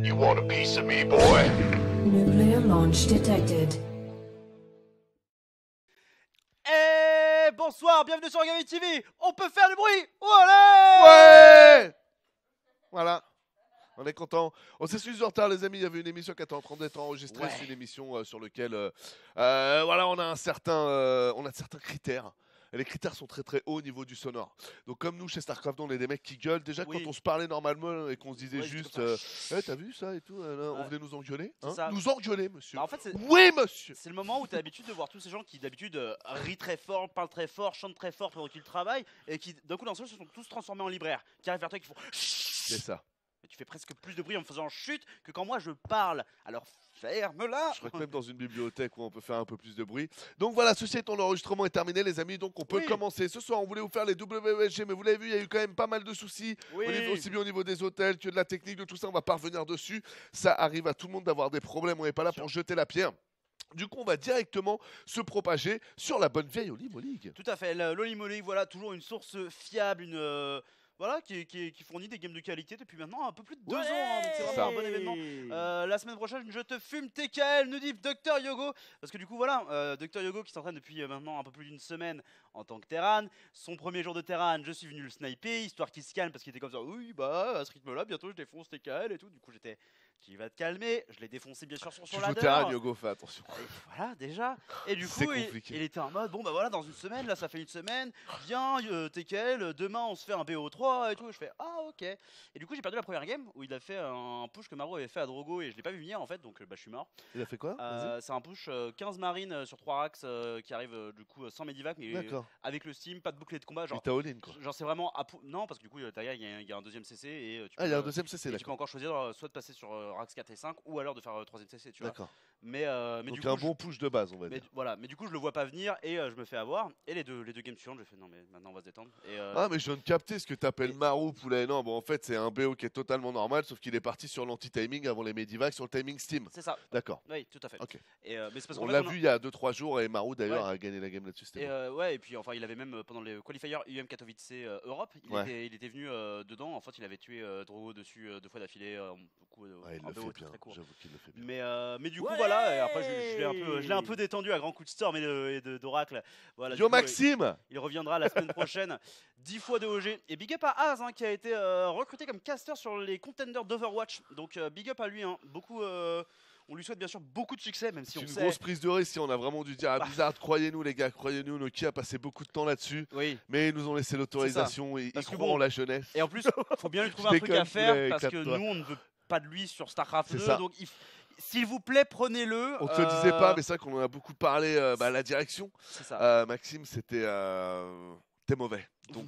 You want a piece of me, boy? Nuclear launch detected. Et bonsoir, bienvenue sur Gaming TV. On peut faire du bruit. Allez Ouais. Voilà. On est content. On s'excuse du retard, les amis. Il y avait une émission qui était en train d'être enregistrée. Ouais. C'est une émission sur laquelle voilà, on a certains critères. Et les critères sont très très hauts au niveau du sonore. Donc comme nous chez StarCraft, on est des mecs qui gueulent. Déjà Oui. quand on se parlait normalement et qu'on se disait Ouais, juste c'est hey, t'as vu ça et tout, là, on venait nous engueuler. C'est Hein, ça. nous engueuler, monsieur. Bah, en fait, Oui, monsieur. c'est le moment où tu as l'habitude de voir tous ces gens qui d'habitude rient très fort, parlent très fort, chantent très fort pendant qu'ils travaillent et qui d'un coup d'un seul se sont tous transformés en libraires, qui arrivent vers toi et qui font C'est ça. et tu fais presque plus de bruit en me faisant chut que quand moi je parle. Alors ferme-la. Je crois que même dans une bibliothèque où on peut faire un peu plus de bruit. Donc voilà, ceci étant, l'enregistrement est terminé, les amis. Donc on peut Oui. commencer. Ce soir, on voulait vous faire les WSG, mais vous l'avez vu, il y a eu quand même pas mal de soucis. Oui. Aussi bien au niveau des hôtels que de la technique, de tout ça. On va pas revenir dessus. Ça arrive à tout le monde d'avoir des problèmes. On n'est pas là pour jeter la pierre. Du coup, on va directement se propager sur la bonne vieille Olimo League. Tout à fait, l'Olimoleague, voilà, toujours une source fiable, voilà, qui fournit des games de qualité depuis maintenant un peu plus de 2 ans, hein, donc c'est vraiment un bon événement. La semaine prochaine, je te fume TKL, nous dit Dr Yogo, parce que du coup voilà, Dr Yogo qui s'entraîne depuis maintenant un peu plus d'une semaine en tant que Terran. Son premier jour de Terran, je suis venu le sniper, histoire qu'il se calme, parce qu'il était comme ça, oui bah à ce rythme-là, bientôt je défonce TKL et tout, du coup j'étais... Tu vas te calmer, je l'ai défoncé bien sûr sur son Tu joues ladder. Terran, Yogo, fais attention. Et voilà déjà. Et du C'est coup compliqué. il était en mode bon bah voilà, dans une semaine, là ça fait une semaine, viens TKL, demain on se fait un BO3 et tout. Et je fais ah ok. Et du coup j'ai perdu la première game où il a fait un push que Maro avait fait à Drogo et je l'ai pas vu venir en fait, donc bah je suis mort. Il a fait quoi? Vas-y. C'est un push 15 marines sur 3 racks qui arrive du coup sans medivac, mais D'accord. avec le steam, pas de bouclier de combat, Il genre t'a all-in, quoi. c'est vraiment non, parce que du coup derrière il y a un deuxième CC et tu Ah, il y a un peux, deuxième CC, et tu peux d'accord. encore choisir soit de passer sur racks 4 et 5 ou alors de faire 3ème CC, tu vois. D'accord. Mais Donc du coup un bon push de base, on va mais, dire. voilà, mais du coup je le vois pas venir et je me fais avoir. Et les deux games suivantes, je fais non mais maintenant on va se détendre. Et, Ah, mais je viens de capter ce que t'appelles et- Marou, poulet. Non, bon, en fait, c'est un BO qui est totalement normal, sauf qu'il est parti sur l'anti-timing avant les Medivacs, sur le timing Steam. c'est ça. D'accord. Oui, tout à fait. Ok. Et, mais c'est parce On qu'en fait, l'a vu il y a 2-3 jours et Marou d'ailleurs Ouais. a gagné la game là-dessus. C'était Et bon. ouais, et puis enfin il avait même pendant les qualifiers UM Katowice Europe, il était venu dedans. En fait, il avait tué Drogo dessus 2 fois d'affilée. Beaucoup, Ouais, il un le BO fait très, bien. très court. J'avoue qu'il le fait bien. Mais du coup voilà, et après je l'ai un peu détendu à grands coups de storm et d'oracle. Voilà, Yo du coup, Maxime. il reviendra la semaine prochaine. 10 fois de OG. Et big up à Az hein, qui a été recruté comme caster sur les contenders d'Overwatch. Donc big up à lui. Hein. Beaucoup, on lui souhaite bien sûr beaucoup de succès, même si C'est on une sait. grosse prise de risque. On a vraiment dû dire à Blizzard, croyez-nous les gars, croyez-nous. Nokia a passé beaucoup de temps là-dessus, Oui. mais ils nous ont laissé l'autorisation et ils Parce que croient bon, en la jeunesse. Et en plus, faut bien lui trouver Je un truc à déconne, faire poulet, parce que éclate-toi. nous on ne veut pas de lui sur StarCraft C'est 2. ça. Donc s'il vous plaît, prenez-le. On te le disait pas, mais c'est vrai qu'on en a beaucoup parlé. La direction, c'est ça. Maxime, c'était t'es mauvais. Donc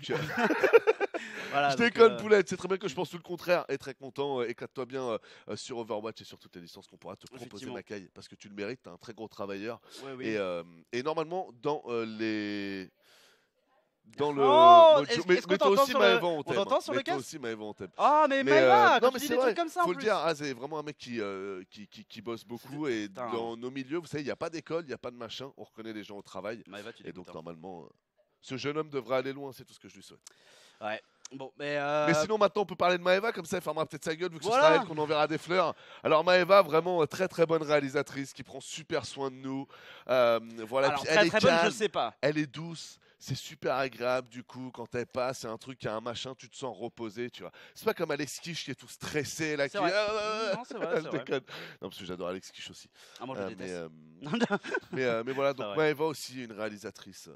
Voilà, je donc, déconne, poulette. C'est très bien que je pense tout le contraire. Et très content. Éclate-toi bien sur Overwatch et sur toutes les licences qu'on pourra te proposer, Effectivement. Macaille, parce que tu le mérites. T'es un très gros travailleur. ouais, oui. Et normalement, dans les. Dans le. Oh, Mojo- est-ce mais qu'on mais toi t'entend aussi, sur le- Maëva, on on t'aime. t'entend sur Mais le toi casque aussi, Maëva, on t'aime. Ah mais Mais, Maëva, non, quand mais tu dis c'est des vrai, trucs comme ça en faut le plus. dire. Ah, c'est vraiment un mec qui bosse beaucoup. Et Putain. dans nos milieux, vous savez, il n'y a pas d'école, il n'y a pas de machin. On reconnaît les gens au travail. Maëva, tu Et donc, dégoûtes, hein. normalement, ce jeune homme devrait aller loin. C'est tout ce que je lui souhaite. Ouais. Bon, mais Mais sinon, maintenant, on peut parler de Maëva, comme ça, elle fermera peut-être sa gueule, vu que Voilà. ce sera elle qu'on enverra des fleurs. Alors, Maëva, vraiment très très bonne réalisatrice, qui prend super soin de nous. Voilà, alors puis très elle est très bonne, je calme, sais pas. elle est douce. C'est super agréable, du coup, quand elle passe, c'est un truc qui a un machin, tu te sens reposé, tu vois. C'est pas comme Alex Kish qui est tout stressé, là, C'est qui... vrai. Non, c'est vrai, je c'est vrai. déconne. Non, parce que j'adore Alex Kish aussi. Ah, moi je le Mais, déteste. mais voilà, C'est donc vrai. Maëva aussi, une réalisatrice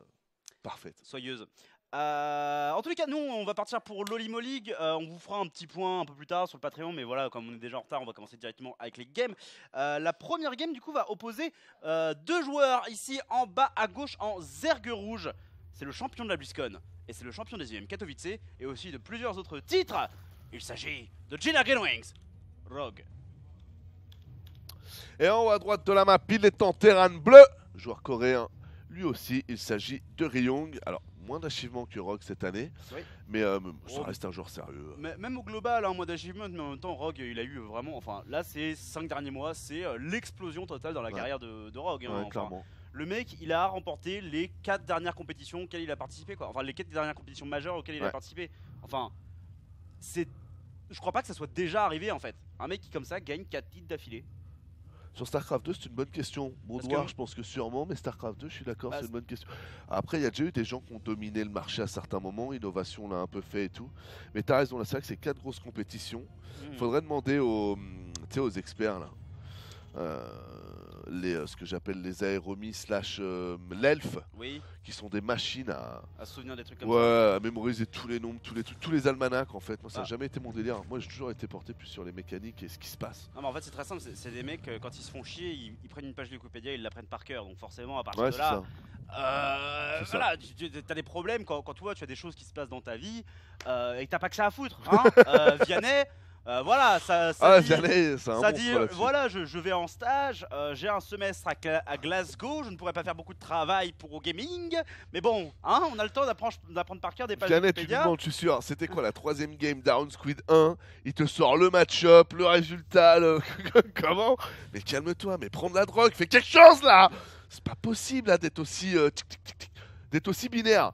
parfaite. Soyeuse. En tous les cas, nous, on va partir pour l'Olimo League. On vous fera un petit point un peu plus tard sur le Patreon, mais voilà, comme on est déjà en retard, on va commencer directement avec les games. La première game, du coup, va opposer 2 joueurs ici en bas à gauche en Zergue Rouge. C'est le champion de la BlizzCon et c'est le champion des UM Katowice et aussi de plusieurs autres titres. Il s'agit de Gina Greenwings, Rogue. Et en haut à droite de la map, il est en terrain bleu, joueur coréen. Lui aussi, il s'agit de Ryong. Alors, moins d'achievements que Rogue cette année, Oui. mais ça Oh, reste un joueur sérieux. Même au global, en mode achievement, mais en même temps, Rogue, il a eu vraiment. Enfin, là, ces 5 derniers mois, c'est l'explosion totale dans la Ouais. carrière de Rogue. hein. Ouais, Enfin, clairement. le mec, il a remporté les 4 dernières compétitions auxquelles il a participé, quoi. Enfin, les 4 dernières compétitions majeures auxquelles il a Ouais. participé. Enfin, c'est je crois pas que ça soit déjà arrivé en fait. Un mec qui comme ça gagne 4 titres d'affilée. Sur StarCraft 2, c'est une bonne question. Parce War, que- je pense que sûrement, mais StarCraft 2, je suis d'accord, Bah, c'est une bonne question. Après, il y a déjà eu des gens qui ont dominé le marché à certains moments, Innovation l'a un peu fait et tout. Mais t'as raison, là, c'est vrai que c'est 4 grosses compétitions. Faudrait demander tu sais, aux experts, là. Ce que j'appelle les aéromis slash l'elfe, Oui, qui sont des machines à se souvenir des trucs comme ça. ouais, à mémoriser tous les nombres, tous les almanachs en fait. Moi, ça n'a Ah. jamais été mon délire. Moi, j'ai toujours été porté plus sur les mécaniques et ce qui se passe. Non mais en fait c'est très simple, c'est des mecs quand ils se font chier, ils prennent une page Wikipédia, ils la prennent par cœur. Donc forcément à partir Ouais, de c'est là, ça. C'est ça. voilà, tu as des problèmes quand toi tu as des choses qui se passent dans ta vie et que t'as pas que ça à foutre. Hein Vianney, voilà, ça Ah, dit, Vianney, c'est un ça monstre dit là-dessus. voilà, je vais en stage, j'ai un semestre à Glasgow, je ne pourrais pas faire beaucoup de travail pour au gaming, mais bon, hein, on a le temps d'apprendre par cœur des pages Vianney, tu lui Wikipédia. demandes, je suis sûr, c'était quoi la 3ème game Down Squid 1? Il te sort le match-up, le résultat, comment? Mais calme-toi, mais prends de la drogue, fais quelque chose là! C'est pas possible là d'être aussi d'être aussi binaire.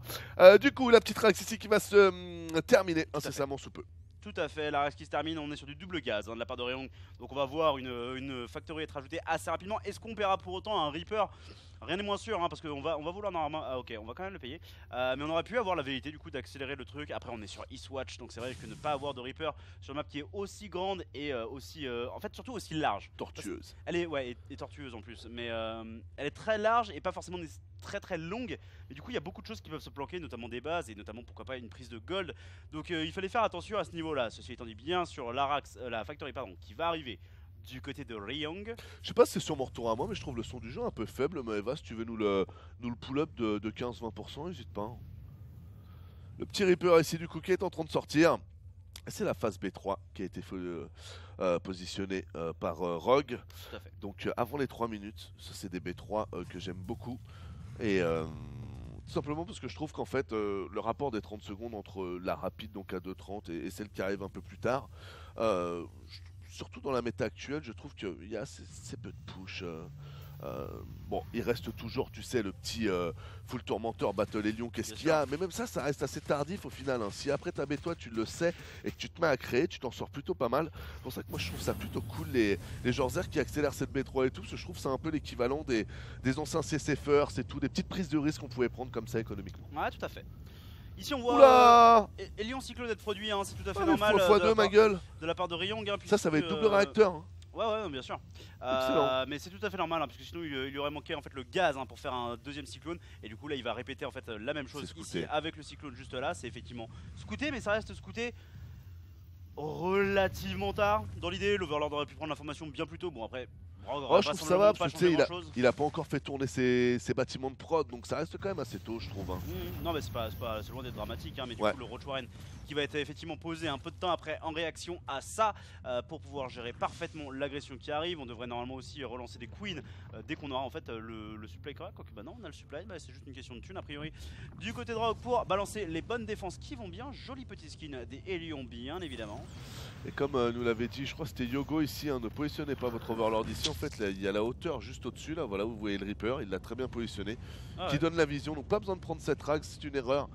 Du coup, la petite race ici qui va se terminer incessamment sous peu. Tout à fait, la race qui se termine, on est sur du double gaz de la part de Ryong. Donc on va voir une factory être ajoutée assez rapidement. Est-ce qu'on paiera pour autant un Reaper? Rien n'est moins sûr, hein, parce qu'on va vouloir normalement... Ah ok, on va quand même le payer. Mais on aurait pu avoir la vérité du coup d'accélérer le truc. Après on est sur Eastwatch, donc c'est vrai que ne pas avoir de Reaper sur une map qui est aussi grande et aussi... en fait surtout aussi large. Tortueuse. Elle est, ouais, et tortueuse en plus, mais elle est très large et pas forcément très longue. Et du coup il y a beaucoup de choses qui peuvent se planquer, notamment des bases et notamment pourquoi pas une prise de gold. Donc il fallait faire attention à ce niveau-là. Ceci étant dit, bien sur la factory pardon, qui va arriver du côté de Ryong. Je sais pas si c'est sur mon retour à moi, mais je trouve le son du jeu un peu faible. Mais Eva, si tu veux nous le pull-up de 15-20%, n'hésite pas. Hein. Le petit Reaper ici du coup qui est en train de sortir. C'est la phase B3 qui a été positionnée par Rogue. Tout à fait. Donc avant les 3 minutes, ça c'est des B3 que j'aime beaucoup. Et tout simplement parce que je trouve qu'en fait le rapport des 30 secondes entre la rapide donc à 2.30 et celle qui arrive un peu plus tard, surtout dans la méta actuelle, je trouve qu'il y a assez peu de push. Bon, il reste toujours, tu sais, le petit full tourmenteur battle Elion, qu'est-ce Bien qu'il y a? Mais même ça reste assez tardif au final. Hein. Si après ta toi tu le sais et que tu te mets à créer, tu t'en sors plutôt pas mal. C'est pour ça que moi je trouve ça plutôt cool les Jorzer qui accélèrent cette B3 et tout, parce que je trouve que c'est un peu l'équivalent des anciens CCFers, c'est tout, des petites prises de risque qu'on pouvait prendre comme ça économiquement. Ouais, tout à fait. Ici on voit Oula Elion Cyclone être produit, hein, c'est tout à fait Ah, normal x2 ma gueule. de la part de Ryong. Hein, Ça va être puisque, double réacteur. Hein. Ouais, non, bien sûr. Excellent. Mais c'est tout à fait normal, hein, parce que sinon il lui aurait manqué en fait le gaz hein, pour faire un deuxième cyclone. Et du coup là il va répéter en fait la même chose C'est ici scouté. avec le cyclone juste là. C'est effectivement scouté, mais ça reste scouté relativement tard. Dans l'idée, l'Overlord aurait pu prendre l'information bien plus tôt. Bon après, Oh, je trouve que ça va, parce que tu sais, il a pas encore fait tourner ses bâtiments de prod, donc ça reste quand même assez tôt, je trouve. Hein. Non mais c'est loin d'être dramatique, hein, mais du Ouais. coup le Roach Warren qui va être effectivement posé un peu de temps après en réaction à ça pour pouvoir gérer parfaitement l'agression qui arrive. On devrait normalement aussi relancer des queens dès qu'on aura en fait le supply correct. Quoique bah non, on a le supply, bah, c'est juste une question de thune a priori. Du côté de Rogue pour balancer les bonnes défenses qui vont bien. Joli petit skin des Elion bien évidemment. Et comme nous l'avait dit, je crois que c'était Yogo ici, hein, ne positionnez pas votre Overlord ici. En fait, là, il y a la hauteur juste au-dessus, là, voilà, vous voyez le Reaper, il l'a très bien positionné, qui donne la vision. Donc pas besoin de prendre cette rag, c'est une erreur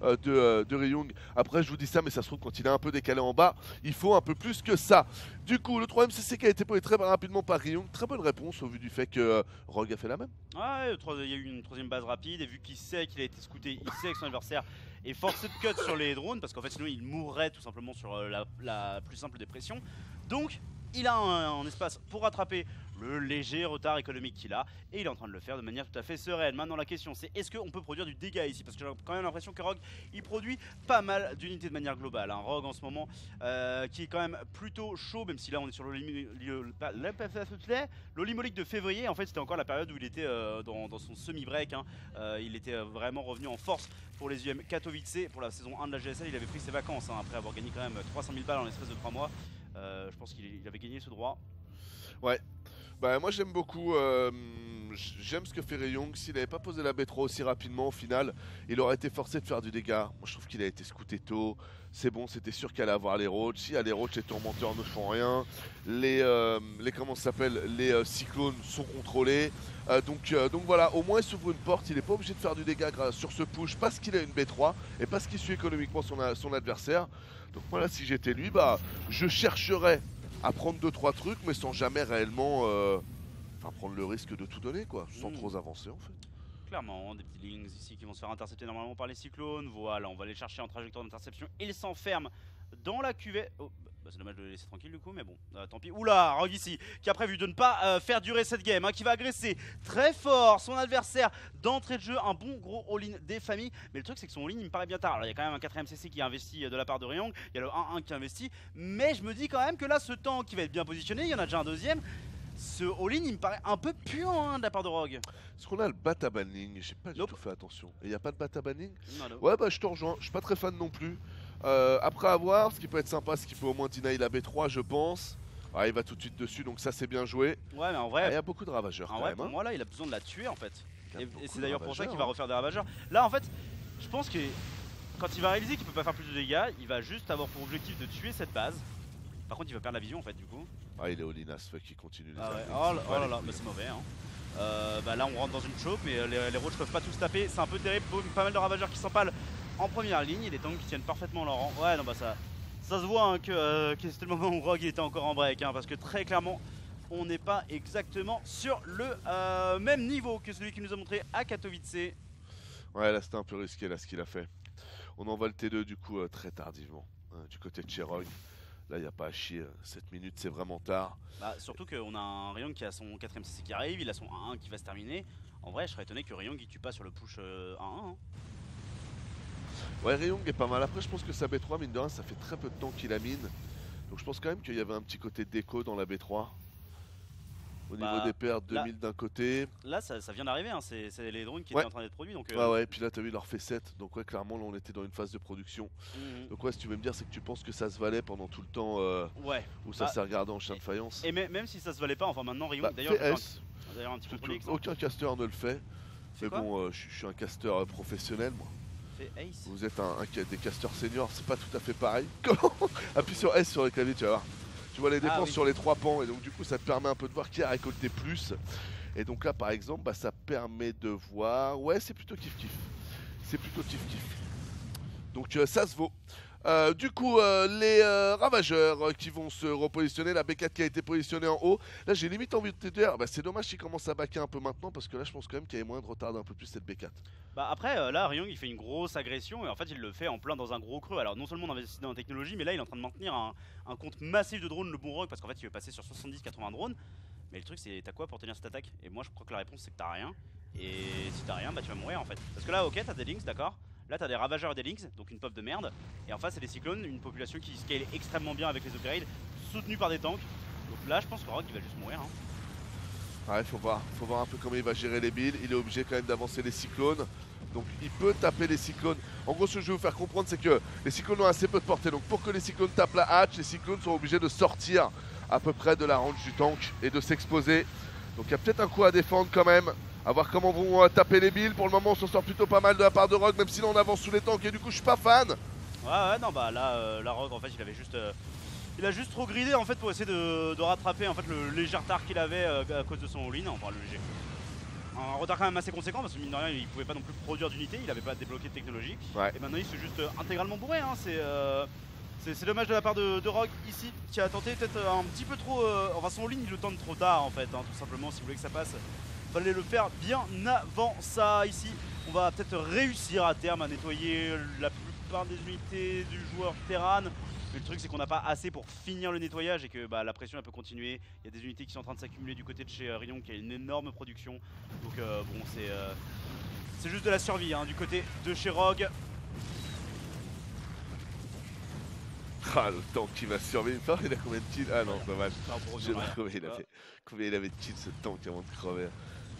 de Ryong. Après, je vous dis ça, mais ça se trouve quand il est un peu décalé en bas, il faut un peu plus que ça. Du coup, le 3ème CC qui a été posé très rapidement par Ryong, très bonne réponse au vu du fait que Rogue a fait la même. Ouais, il y a eu une troisième base rapide et vu qu'il sait qu'il a été scouté, il sait que son adversaire est forcé de cut sur les drones parce qu'en fait sinon il mourrait tout simplement sur la plus simple des pressions. Donc il a un espace pour rattraper le léger retard économique qu'il a et il est en train de le faire de manière tout à fait sereine. Maintenant la question c'est est-ce qu'on peut produire du dégât ici, parce que j'ai quand même l'impression que Rogue il produit pas mal d'unités de manière globale. Hein. Rogue en ce moment qui est quand même plutôt chaud, même si là on est sur l'Olimolique de février. En fait c'était encore la période où il était dans son semi-break. Hein. Il était vraiment revenu en force pour les UM Katowice pour la saison 1 de la GSL. Il avait pris ses vacances hein, après avoir gagné quand même 300 000 balles en l'espace de 3 mois. Je pense qu'il avait gagné ce droit. Ouais. Bah moi j'aime beaucoup, j'aime ce que fait Rayong. S'il n'avait pas posé la B3 aussi rapidement au final, il aurait été forcé de faire du dégât. Moi je trouve qu'il a été scouté tôt, c'est bon, c'était sûr qu'il allait avoir les roaches. Si les roaches, les tourmenteurs ne font rien, les comment ça s'appelle, les cyclones sont contrôlés. Donc voilà, au moins il s'ouvre une porte, il n'est pas obligé de faire du dégât sur ce push parce qu'il a une B3 et parce qu'il suit économiquement son adversaire. Donc voilà, si j'étais lui, bah je chercherais à prendre 2-3 trucs mais sans jamais réellement prendre le risque de tout donner quoi, sans trop avancer en fait. Clairement, des petits lings ici qui vont se faire intercepter normalement par les cyclones. Voilà, on va les chercher en trajectoire d'interception. Ils s'enferment dans la cuvette. Oh, bah c'est dommage de les laisser tranquille du coup, mais bon, tant pis. Oula, Rogue ici, qui a prévu de ne pas faire durer cette game, hein, qui va agresser très fort son adversaire d'entrée de jeu. Un bon gros all-in des familles. Mais le truc, c'est que son all-in, il me paraît bien tard. Alors, il y a quand même un 4ème CC qui est investi de la part de Rayong. Il y a le 1-1 qui est investi. Mais je me dis quand même que là, ce tank qui va être bien positionné, il y en a déjà un deuxième. Ce all-in, il me paraît un peu puant hein, de la part de Rogue. Est-ce qu'on a le bata banning? J'ai pas du tout fait attention. Et il n'y a pas de bata banning? Non. Ouais, bah je te rejoins. Je suis pas très fan non plus. Après avoir, ce qui peut être sympa, c'est qu'il peut au moins deny la B3, je pense. Ah, il va tout de suite dessus, donc ça c'est bien joué. Ouais, mais en vrai, il y a beaucoup de ravageurs quand même. Pour moi, là, il a besoin de la tuer en fait. Et c'est d'ailleurs pour ça qu'il hein. va refaire des ravageurs. Là, en fait, je pense que quand il va réaliser qu'il peut pas faire plus de dégâts, il va juste avoir pour objectif de tuer cette base. Par contre, il va perdre la vision en fait, du coup. Ah, il est all-in as fuck, il continue. Ah ouais. Oh là là, bah, c'est mauvais. Hein. Bah là, on rentre dans une choke, mais les roaches peuvent pas tous taper. C'est un peu terrible. Pas mal de ravageurs qui s'empalent en première ligne. Et les tanks qui tiennent parfaitement leur rang. Ouais, non, bah ça se voit hein, que c'était le moment où Rogue il était encore en break. Hein, parce que très clairement, on n'est pas exactement sur le même niveau que celui qui nous a montré à Katowice. Ouais, là c'était un peu risqué là ce qu'il a fait. On envoie le T2 du coup très tardivement du côté de chez Rogue. Là, il n'y a pas à chier, 7 minutes, c'est vraiment tard. Bah, surtout qu'on a un Rayong qui a son 4ème CC qui arrive, il a son 1-1 qui va se terminer. En vrai, je serais étonné que Rayong il tue pas sur le push 1-1. Hein. Ouais, Rayong est pas mal. Après, je pense que sa B3, mine de rien, ça fait très peu de temps qu'il la mine. Donc, je pense quand même qu'il y avait un petit côté déco dans la B3. Au niveau des pertes, 2000 d'un côté. Là, ça vient d'arriver, hein. C'est les drones qui étaient en train d'être produits. Donc, ouais, et puis là, t'as vu, il leur fait 7. Donc, ouais, clairement, là, on était dans une phase de production. Donc, ouais, si tu veux me dire, c'est que tu penses que ça se valait pendant tout le temps où ça s'est regardé en chien de faïence. Et même si ça se valait pas, enfin maintenant, Rayong, d'ailleurs, un petit peu aucun caster ne le fait. Mais bon, je suis un caster professionnel, moi. Ace. Vous êtes des casters seniors, c'est pas tout à fait pareil. Appuie sur S sur le clavier, tu vas voir. Tu vois les dépenses sur les 3 pans et donc du coup ça te permet un peu de voir qui a récolté plus. Et donc là par exemple bah, ça permet de voir, ouais c'est plutôt kiff kiff. C'est plutôt kiff kiff. Donc ça se vaut. Du coup les ravageurs qui vont se repositionner, la B4 qui a été positionnée en haut. Là j'ai limite envie de te dire, bah, c'est dommage qu'il commence à backer un peu maintenant parce que là je pense quand même qu'il y avait moyen de retarder un peu plus cette B4. Bah après là Rayong il fait une grosse agression et en fait il le fait en plein dans un gros creux. Alors non seulement on investit dans la technologie mais là il est en train de maintenir un compte massif de drones le bon Rogue parce qu'en fait il veut passer sur 70-80 drones. Mais le truc c'est t'as quoi pour tenir cette attaque? Et moi je crois que la réponse c'est que t'as rien. Et si t'as rien bah tu vas mourir en fait. Parce que là ok t'as des links d'accord. Là t'as des ravageurs et des lynx, donc une pop de merde. Et en face c'est des cyclones, une population qui scale extrêmement bien avec les upgrades, soutenue par des tanks. Donc là je pense que Rogue il va juste mourir. Hein. Ouais faut voir un peu comment il va gérer les builds. Il est obligé quand même d'avancer les cyclones. Donc il peut taper les cyclones. En gros ce que je vais vous faire comprendre c'est que les cyclones ont assez peu de portée. Donc pour que les cyclones tapent la hatch, les cyclones sont obligés de sortir à peu près de la range du tank et de s'exposer. Donc il y a peut-être un coup à défendre quand même. A voir comment vont taper les builds. Pour le moment on s'en sort plutôt pas mal de la part de Rogue, même si là on avance sous les tanks et du coup je suis pas fan. Ouais non bah là la Rogue en fait il avait juste il a juste trop gridé en fait pour essayer de rattraper en fait le léger retard qu'il avait à cause de son all-in, enfin le léger. Un retard quand même assez conséquent parce que mine de rien il pouvait pas non plus produire d'unité, il avait pas débloqué de technologie. Et maintenant il se juste intégralement bourré hein. C'est dommage de la part de Rogue ici qui a tenté peut-être un petit peu trop enfin son all-in il le tente trop tard en fait hein, tout simplement. Si vous voulez que ça passe fallait le faire bien avant ça. Ici on va peut-être réussir à terme à nettoyer la plupart des unités du joueur Terran. Mais le truc c'est qu'on n'a pas assez pour finir le nettoyage et que bah, la pression elle peut continuer. Il y a des unités qui sont en train de s'accumuler du côté de chez Rayong qui a une énorme production. Donc bon c'est juste de la survie hein, du côté de chez Rogue. Ah le tank qui va survivre, il a combien de kills? Ah non dommage. J'ai pas trouvé combien il avait de kills ce tank avant de crever.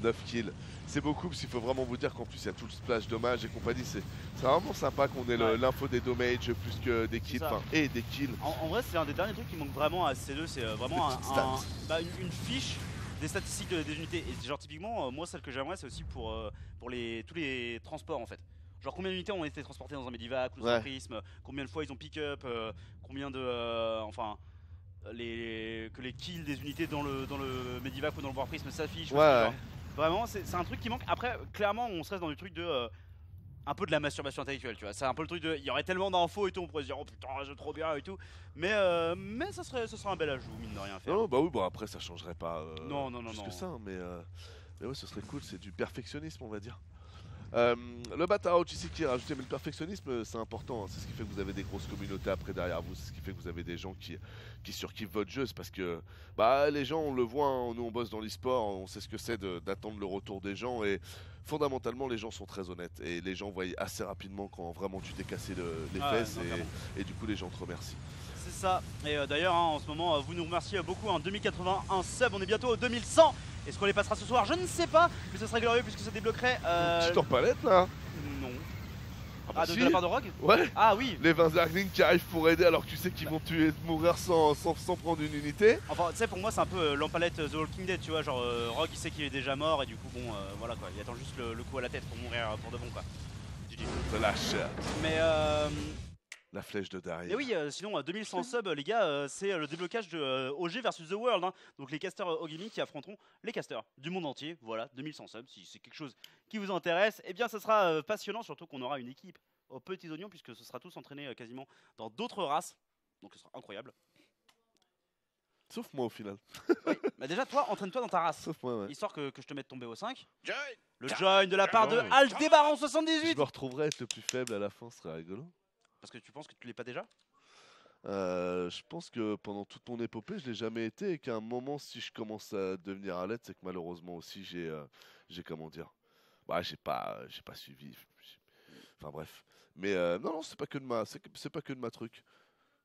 9 kills, c'est beaucoup parce qu'il faut vraiment vous dire qu'en plus il y a tout le splash dommage et compagnie, c'est vraiment sympa qu'on ait l'info des dommages plus que des kills, et des kills. En vrai c'est un des derniers trucs qui manque vraiment à C2, c'est vraiment une fiche des statistiques des unités. Et genre typiquement, moi celle que j'aimerais c'est aussi pour tous les transports en fait. Genre combien d'unités ont été transportées dans un Medivac ou dans un prisme, combien de fois ils ont pick-up, combien de... enfin... que les kills des unités dans le Medivac ou dans le War Prism s'affichent. Vraiment c'est un truc qui manque. Après clairement on serait dans du truc de... un peu de la masturbation intellectuelle, tu vois. C'est un peu le truc de... Il y aurait tellement d'infos et tout, on pourrait se dire oh putain c'est trop bien et tout. Mais ça serait un bel ajout, mine de rien faire. Non, bah oui, bon après ça changerait pas non. que ça, mais ouais ce serait cool, c'est du perfectionnisme on va dire. Le Battle ici qui est rajouté, mais le perfectionnisme c'est important, hein. C'est ce qui fait que vous avez des grosses communautés après derrière vous, c'est ce qui fait que vous avez des gens qui surkiffent votre jeu, c'est parce que bah, les gens on le voit, hein, nous on bosse dans l'e-sport, on sait ce que c'est d'attendre le retour des gens et fondamentalement les gens sont très honnêtes et les gens voient assez rapidement quand vraiment tu t'es cassé les fesses et du coup les gens te remercient. C'est ça, et d'ailleurs hein, en ce moment vous nous remerciez beaucoup, hein, 2081 subs, on est bientôt au 2100. Est-ce qu'on les passera ce soir? Je ne sais pas, mais ce serait glorieux puisque ça débloquerait... Petite en palette là. Non. Ah, de la part de Rogue? Ouais. Ah oui. Les 20 Zerglings qui arrivent pour aider alors que tu sais qu'ils vont mourir sans prendre une unité. Enfin tu sais pour moi c'est un peu l'empalette The Walking Dead, tu vois, genre Rogue il sait qu'il est déjà mort et du coup bon voilà quoi, il attend juste le coup à la tête pour mourir pour de bon quoi. De la chair. Mais la flèche de Daryl. Et oui, sinon 2100 subs les gars, c'est le déblocage de OG versus The World, hein. Donc les casters OGaming qui affronteront les casters du monde entier, voilà, 2100 subs, si c'est quelque chose qui vous intéresse, eh bien ça sera passionnant, surtout qu'on aura une équipe aux petits oignons puisque ce sera tous entraînés quasiment dans d'autres races, donc ce sera incroyable. Sauf moi au final. Oui, bah déjà toi, entraîne-toi dans ta race. Sauf moi, ouais. Histoire que je te mette ton BO5. Join. Le join de la part de Aldebaran 78. Je me retrouverai être le plus faible à la fin, ce serait rigolo. Parce que tu penses que tu l'es pas déjà? Je pense que pendant toute mon épopée, je l'ai jamais été et qu'à un moment, si je commence à devenir à l'aide, c'est que malheureusement aussi, j'ai comment dire, bah j'ai pas suivi. Enfin bref, mais non, c'est pas que de ma truc.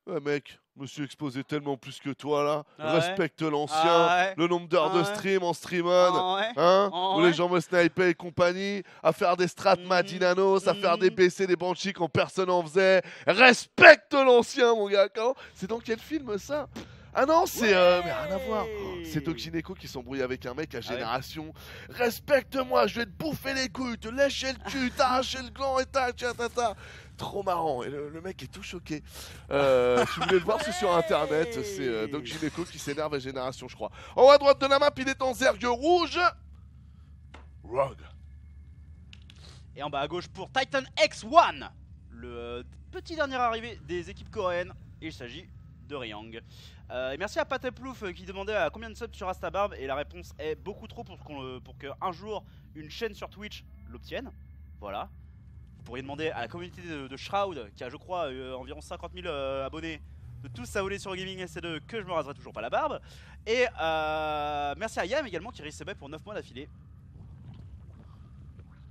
Ouais mec, je me suis exposé tellement plus que toi là. Respecte l'ancien, le nombre d'heures de stream en streamon, où les gens me snipaient et compagnie, à faire des strats Madinanos, à faire des BC, des Banshee quand personne en faisait. Respecte l'ancien mon gars, c'est dans quel film ça? Ah non, c'est mais rien à voir. C'est Doc Gineco qui s'embrouille avec un mec à Génération. Respecte-moi, je vais te bouffer les couilles, te lécher le cul, t'arracher le gland et ta. Trop marrant, et le mec est tout choqué. Si vous voulez le voir, c'est sur internet. C'est Doc Gineco qui s'énerve à Génération, je crois. En haut à droite de la map, il est en zergue rouge. Rogue. Et en bas à gauche pour Titan X1, le petit dernier arrivé des équipes coréennes. Il s'agit de Ryang. Et merci à Pateplouf qui demandait à combien de subs sur Astabarb, et la réponse est beaucoup trop pour qu'un jour une chaîne sur Twitch l'obtienne. Voilà. Vous pourriez demander à la communauté de Shroud, qui a je crois environ 50 000 abonnés, de tous s'abonner sur Gaming SC2 que je me raserai toujours pas la barbe. Et merci à Yam également qui risque pour 9 mois d'affilée.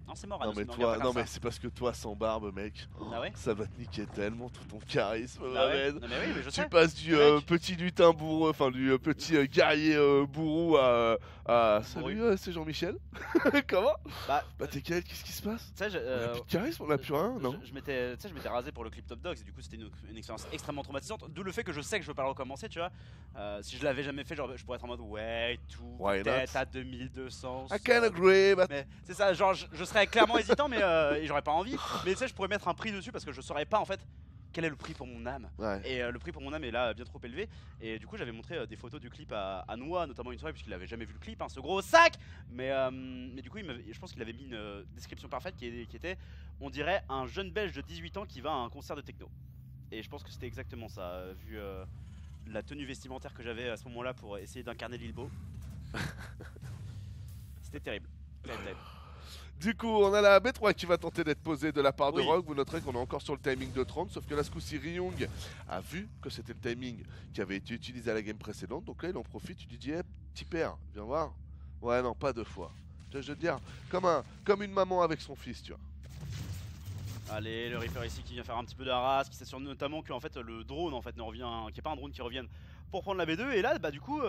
Non c'est mort. Non mais toi, non mais c'est parce que toi sans barbe mec, ça va te niquer tellement tout ton charisme. Non mais oui, mais je sais. Tu passes du petit lutin bourreau, enfin du petit guerrier bourreau à salut c'est Jean-Michel. Comment? Bah TKL, qu'est-ce qui se passe? On a plus de charisme, on a plus rien, non? Je m'étais rasé pour le clip Top Dogs et du coup c'était une expérience extrêmement traumatisante. D'où le fait que je sais que je veux pas le recommencer, tu vois. Si je l'avais jamais fait, genre, je pourrais être en mode ouais tout, peut-être à 2200. I can agree, but... Mais c'est ça, genre je serais clairement hésitant, mais j'aurais pas envie. Mais tu sais, je pourrais mettre un prix dessus parce que je saurais pas en fait quel est le prix pour mon âme. Et le prix pour mon âme est là bien trop élevé. Et du coup, j'avais montré des photos du clip à Noah, notamment une soirée, puisqu'il avait jamais vu le clip, hein, ce gros sac. Mais du coup, je pense qu'il avait mis une description parfaite qui était, on dirait, un jeune belge de 18 ans qui va à un concert de techno. Et je pense que c'était exactement ça, vu la tenue vestimentaire que j'avais à ce moment-là pour essayer d'incarner Lilbo. C'était terrible. Terrible. Du coup, on a la B3 qui va tenter d'être posée de la part de Rogue. Vous noterez qu'on est encore sur le timing de 30, sauf que là, ce coup-ci, Ryung a vu que c'était le timing qui avait été utilisé à la game précédente. Donc là, il en profite, il dit hey, petit père, viens voir. Ouais, non, pas deux fois. Je veux dire, comme une maman avec son fils, tu vois. Allez, le Reaper ici qui vient faire un petit peu de harass, qui s'assure notamment que en fait, le drone en fait, ne revient, qu'il n'y ait pas un drone qui revienne pour prendre la B2. Et là bah du coup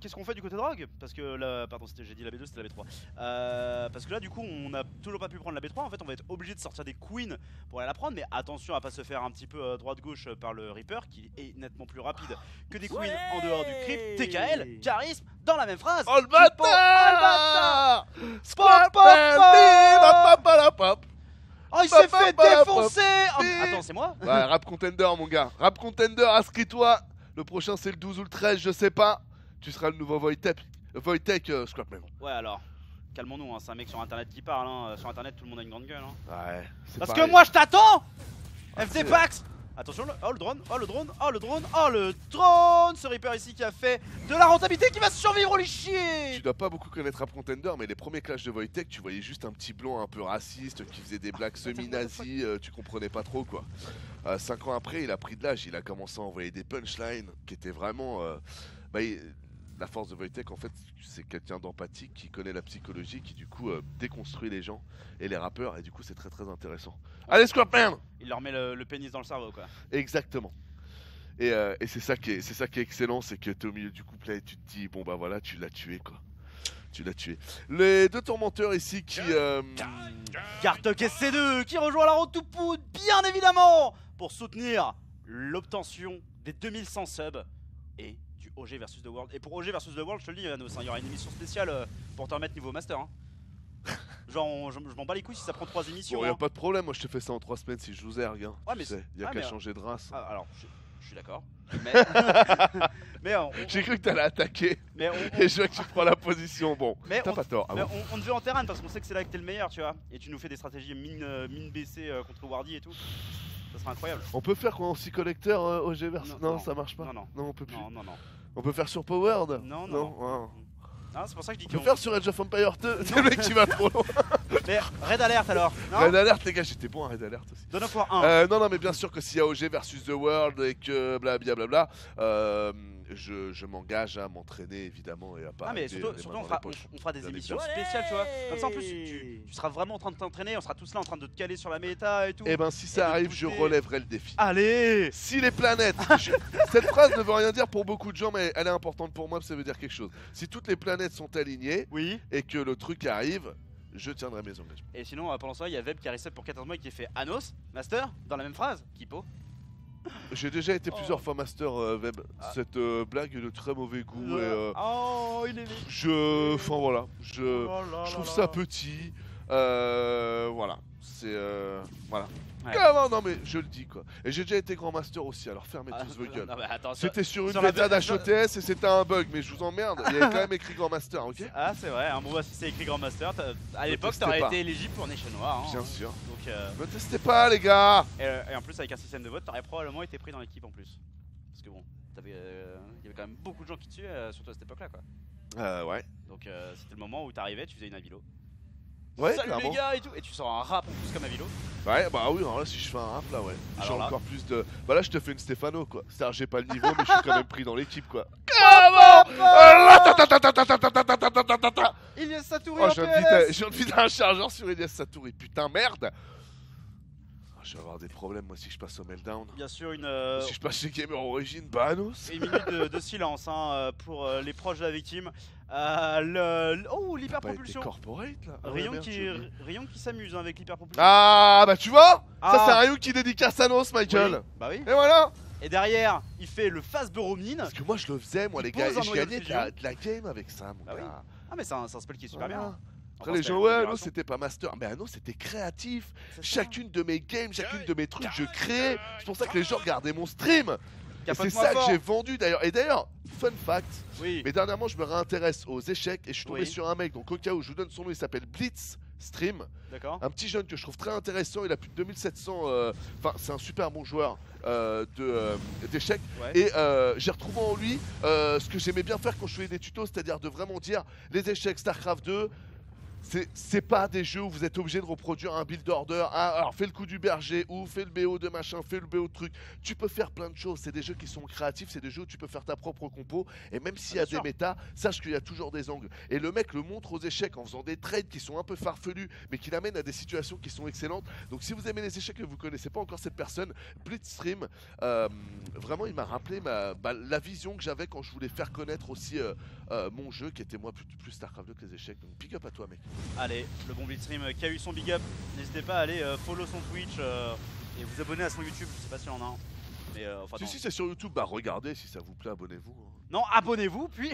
qu'est-ce qu'on fait du côté de Rogue? Parce que là, pardon, j'ai dit la B2, c'était la B3. Parce que là du coup on n'a toujours pas pu prendre la B3. En fait on va être obligé de sortir des queens pour aller la prendre. Mais attention à pas se faire un petit peu droite-gauche par le Reaper qui est nettement plus rapide que des queens en dehors du crypt. TKL, charisme, dans la même phrase. Oh le bâtard! Pop, pop, pop. Pop. Oh, il s'est fait défoncer. Oh, attends, c'est moi? Ouais, Rap Contender, mon gars. Rap Contender, inscris-toi. Le prochain, c'est le 12 ou le 13, je sais pas. Tu seras le nouveau Wojtek Scrapman. Ouais, alors, calmons-nous, hein, c'est un mec sur internet qui parle. Hein. Sur internet, tout le monde a une grande gueule. Hein. Ouais, c'est Parce pareil. que moi, je t'attends. Ah, FD Pax. Attention, oh le drone, oh le drone, oh le drone, oh le drone. Ce Reaper ici qui a fait de la rentabilité, qui va survivre au chier. Tu dois pas beaucoup connaître Rap Contender, mais les premiers clashs de Wojtek, tu voyais juste un petit blond un peu raciste qui faisait des blagues semi-nazis, tu comprenais pas trop quoi. 5 ans après, il a pris de l'âge, il a commencé à envoyer des punchlines qui étaient vraiment. La force de Wojtek, en fait, c'est quelqu'un d'empathique qui connaît la psychologie, qui du coup déconstruit les gens et les rappeurs, et du coup, c'est très très intéressant. Allez, Scrapman! Il leur met le pénis dans le cerveau quoi. Exactement. Et c'est ça qui est excellent, c'est que t'es au milieu du couplet et tu te dis, bon bah voilà, tu l'as tué quoi. Tu l'as tué. Les deux tourmenteurs ici qui. Gartok SC2 qui rejoint la road to Poud, bien évidemment, pour soutenir l'obtention des 2100 subs et du OG versus The World. Et pour OG versus The World, je te le dis, Anos, il y aura une émission spéciale pour te remettre niveau master. Hein. Genre, je m'en bats les couilles si ça prend 3 émissions. Bon, y'a hein. pas de problème, moi je te fais ça en 3 semaines si je vous ergue. Hein, Ouais, mais y'a qu'à changer de race. Ah, alors, je suis d'accord. Mais J'ai cru que t'allais attaquer. Mais Et je vois que tu prends la position. Bon, mais t'as pas tort. Ah mais bon. on te veut en terrain parce qu'on sait que c'est là que t'es le meilleur, tu vois. Et tu nous fais des stratégies mine baissée contre Wardy et tout. Ça serait incroyable. On peut faire quoi en 6 collecteurs OG versus. Non, ça marche pas. Non, on peut plus. Non. On peut faire sur Powered. Non. Ah, c'est pour ça que je dis on peut faire sur Age of Empires 2. C'est le mec qui va trop loin. Mais Red Alert alors non Red Alert, les gars, j'étais bon à Red Alert aussi. Donne pour 1. Non, mais bien sûr que s'il y a OG versus The World et que blablabla, je m'engage à m'entraîner évidemment et à pas. Ah, mais surtout on fera des émissions spéciales, tu vois. Comme ça en plus, tu seras vraiment en train de t'entraîner, on sera tous là en train de te caler sur la méta et tout. Et ben, si ça arrive, je relèverai le défi. Allez. Si les planètes. Cette phrase ne veut rien dire pour beaucoup de gens, mais elle est importante pour moi, ça veut dire quelque chose. Si toutes les planètes sont alignées oui. et que le truc arrive, je tiendrai mes engagements. Et sinon, pendant ça, il y a Web qui a reset pour 14 mois et qui a fait Anos, Master, dans la même phrase, Kipo. J'ai déjà été plusieurs fois Master Web. Cette blague est de très mauvais goût. Oh, il est. Enfin voilà, je trouve ça petit. Voilà, c'est voilà. Ouais. Comment non mais je le dis quoi. Et j'ai déjà été grand master aussi, alors fermez tous vos gueules. C'était sur une bêta d'HOTS et c'était un bug, mais je vous emmerde, il y avait quand même écrit grand master, ok. Ah c'est vrai, hein, bon bah si c'est écrit grand master, à l'époque t'aurais été éligible pour Nation Noir. Hein, bien sûr. Donc me testez pas les gars. Et en plus avec un système de vote, t'aurais probablement été pris dans l'équipe en plus. Parce que bon, il y avait quand même beaucoup de gens qui tuaient, surtout à cette époque là quoi. Ouais. Donc c'était le moment où t'arrivais, tu faisais une avilo. Ouais, salut clairement. les gars et tout, et tu sors un rap en plus comme Avilo. Ouais, bah oui, alors là, si je fais un rap là, ouais. J'ai encore plus de. Bah là, je te fais une Stefano quoi. C'est-à-dire, j'ai pas le niveau, mais je suis quand même pris dans l'équipe quoi. Ilias Satouri, oh, je viens de vider un chargeur sur Ilias Satouri, putain, merde. Je vais avoir des problèmes moi si je passe au Meltdown. Bien sûr, si je passe chez Gamer Origin, Banos. Une minute de silence hein, pour les proches de la victime. Oh, l'hyperpropulsion. Corporate là. Rion qui s'amuse hein, avec l'hyperpropulsion. Ah bah tu vois, ça c'est Rion qui dédicace à Nos, Michael. Oui. Bah oui. Et voilà. Et derrière, il fait le face Boromine. Parce que moi je le faisais, moi les gars, et je gagnais de la game avec ça, mon gars. Oui. Ah mais c'est un spell qui est super bien. Après les gens, ouais, non, c'était pas master. Mais non, c'était créatif. Chacune de mes games, chacune de mes trucs, je créais. C'est pour ça que les gens regardaient mon stream. Et c'est ça que j'ai vendu d'ailleurs. Et d'ailleurs, fun fact, mais dernièrement, je me réintéresse aux échecs et je suis tombé sur un mec. Donc au cas où je vous donne son nom, il s'appelle Blitz Stream. Un petit jeune que je trouve très intéressant. Il a plus de 2700. Enfin, c'est un super bon joueur d'échecs. Et j'ai retrouvé en lui ce que j'aimais bien faire quand je faisais des tutos, c'est-à-dire de vraiment dire les échecs StarCraft 2. C'est pas des jeux où vous êtes obligé de reproduire un build order. Alors fais le coup du berger ou fais le BO de machin, fais le BO de truc. Tu peux faire plein de choses. C'est des jeux qui sont créatifs, c'est des jeux où tu peux faire ta propre compo. Et même s'il y a des méta, sache qu'il y a toujours des angles. Et le mec le montre aux échecs en faisant des trades qui sont un peu farfelus, mais qui l'amènent à des situations qui sont excellentes. Donc si vous aimez les échecs et que vous connaissez pas encore cette personne, Blitzstream, vraiment il m'a rappelé la vision que j'avais quand je voulais faire connaître aussi mon jeu qui était moi plus StarCraft 2 que les échecs. Donc big up à toi mec. Allez, le bon Blitzstream qui a eu son big up, n'hésitez pas à aller follow son Twitch et vous abonner à son YouTube, je sais pas s'il y en a un. Mais, si c'est sur YouTube, bah regardez, si ça vous plaît, abonnez-vous. Non, abonnez-vous, puis...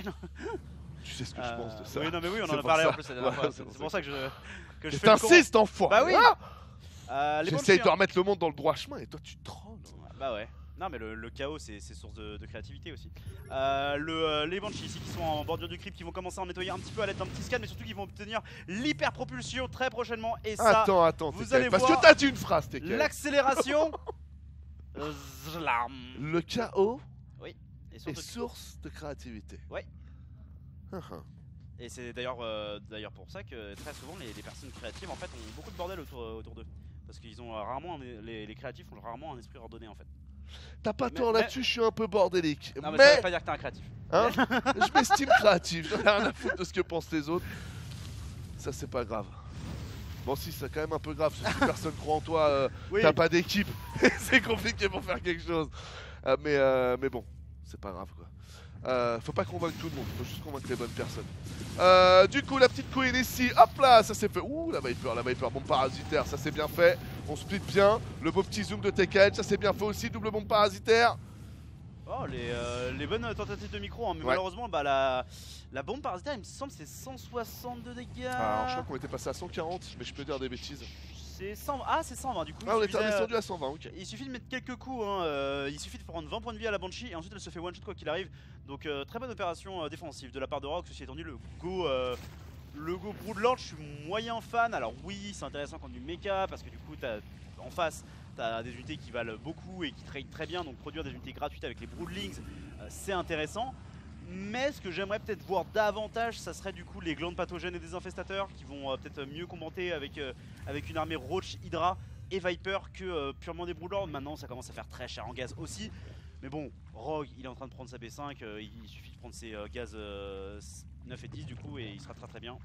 Tu sais ce que je pense de ça. Oui, non, mais oui, on C'est en a pour parlé ça. en plus la dernière fois. C'est pour ça que je fais le con. T'insistes, enfant. Bah oui. Les J'essaye Banshees, de remettre le monde dans le droit chemin et toi tu trolles. Bah ouais. Non mais le chaos c'est source de créativité aussi. Les Banshees ici qui sont en bordure du crypt qui vont commencer à en nettoyer un petit peu à l'aide d'un petit scan mais surtout qui vont obtenir l'hyper propulsion très prochainement et ça Attends, vous allez parce voir que t'as dit une phrase, t'es l'accélération. Zlam. Le chaos Oui. Et est surtout source de créativité. Ouais. Et c'est d'ailleurs pour ça que très souvent les personnes créatives en fait ont beaucoup de bordel autour d'eux. Parce qu'ils ont rarement, les créatifs ont rarement un esprit ordonné en fait. T'as pas tort là-dessus, je suis un peu bordélique. Non mais ça veut pas dire que t'es un créatif. Hein, je m'estime créatif, j'en ai rien à foutre de ce que pensent les autres. Ça c'est pas grave. Bon si, c'est quand même un peu grave, si personne croit en toi, Oui. t'as pas d'équipe, c'est compliqué pour faire quelque chose. Mais bon, c'est pas grave quoi. Faut pas convaincre tout le monde, faut juste convaincre les bonnes personnes. Du coup, la petite queen ici, hop là, ça s'est fait. Ouh, la Viper, bombe parasitaire, ça c'est bien fait. On split bien. Le beau petit zoom de TKL, ça c'est bien fait aussi, double bombe parasitaire. Oh, les bonnes tentatives de micro, hein, mais Ouais. malheureusement, bah, la bombe parasitaire, il me semble, c'est 162 dégâts. Alors, je crois qu'on était passé à 140, mais je peux dire des bêtises. C'est 120. Ah, c'est 120 du coup. Ah, on il était suffisait, descendu à 120, ok. il suffit de mettre quelques coups, hein, il suffit de prendre 20 points de vie à la Banshee et ensuite elle se fait one shot quoi qu'il arrive. Donc très bonne opération défensive de la part de Rogue. Ceci étant dit, le go Broodlord, je suis moyen fan. Alors oui, c'est intéressant contre du mecha parce que du coup en face t'as des unités qui valent beaucoup et qui trade très bien, donc produire des unités gratuites avec les Broodlings c'est intéressant. Mais ce que j'aimerais peut-être voir davantage, ça serait du coup les glandes pathogènes et des infestateurs qui vont peut-être mieux combattre avec une armée Roach, Hydra et Viper que purement des Broodlords. Maintenant ça commence à faire très cher en gaz aussi. Mais bon, Rogue il est en train de prendre sa B5, il suffit de prendre ses gaz 9 et 10 du coup et il sera très bien.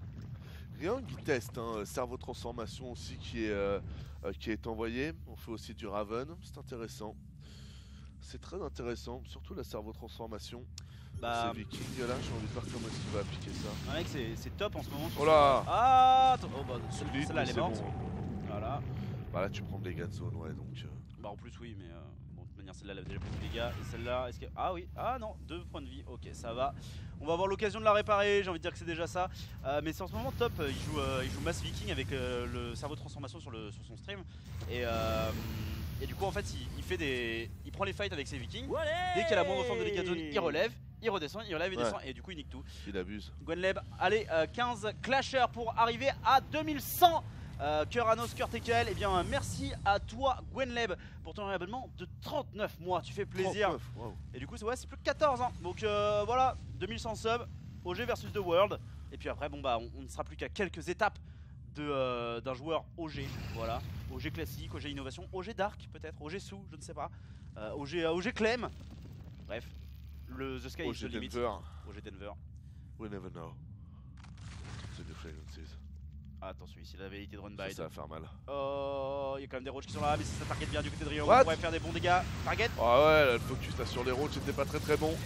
Rien qui teste, hein. Cerveau transformation aussi qui est envoyé. On fait aussi du Raven, c'est intéressant. C'est très intéressant, surtout la cerveau transformation. Bah, Ces Vikings là, j'ai envie de voir comment est-ce qu'il va appliquer ça. mec c'est top en ce moment. Oh là. Ah oh, bah, Solide, celle-là elle est c'est morte. bon. Voilà. Bah là tu prends des dégâts de zone, ouais donc. Bah en plus oui mais bon de toute manière celle-là elle avait déjà pris des dégâts. Et celle-là est-ce que... Ah oui, ah non, 2 points de vie, ok ça va. On va avoir l'occasion de la réparer, j'ai envie de dire que c'est déjà ça. Mais c'est en ce moment top, il joue Mass Viking avec le cerveau de transformation sur son stream. Et du coup en fait il prend les fights avec ses Vikings. Dès qu'il y a la moindre forme de dégâts de zone, il relève, il redescend, il relève, il descend et du coup il nique tout. Il abuse. Gwenleb, allez 15 clashers pour arriver à 2100. Cœur Anos, Cœur TKL, et bien merci à toi Gwenleb pour ton abonnement de 39 mois, tu fais plaisir. 39, wow. Et du coup c'est plus que 14 hein. Donc voilà, 2100 subs, OG versus The World. Et puis après bon bah on ne sera plus qu'à quelques étapes d'un joueur OG, voilà. OG classique, OG innovation, OG dark peut-être, OG sous, je ne sais pas. OG Clem. Bref, The Sky is the limit. OG Denver. We never know. C'est des fragrances. Ah, attention ici la velléité de run by. Ça va faire mal. Oh, il y a quand même des roaches qui sont là, mais si ça target bien du côté de Rio, What? on pourrait faire des bons dégâts. Target. Ah ouais, là, le focus là sur les roaches c'était pas très bon.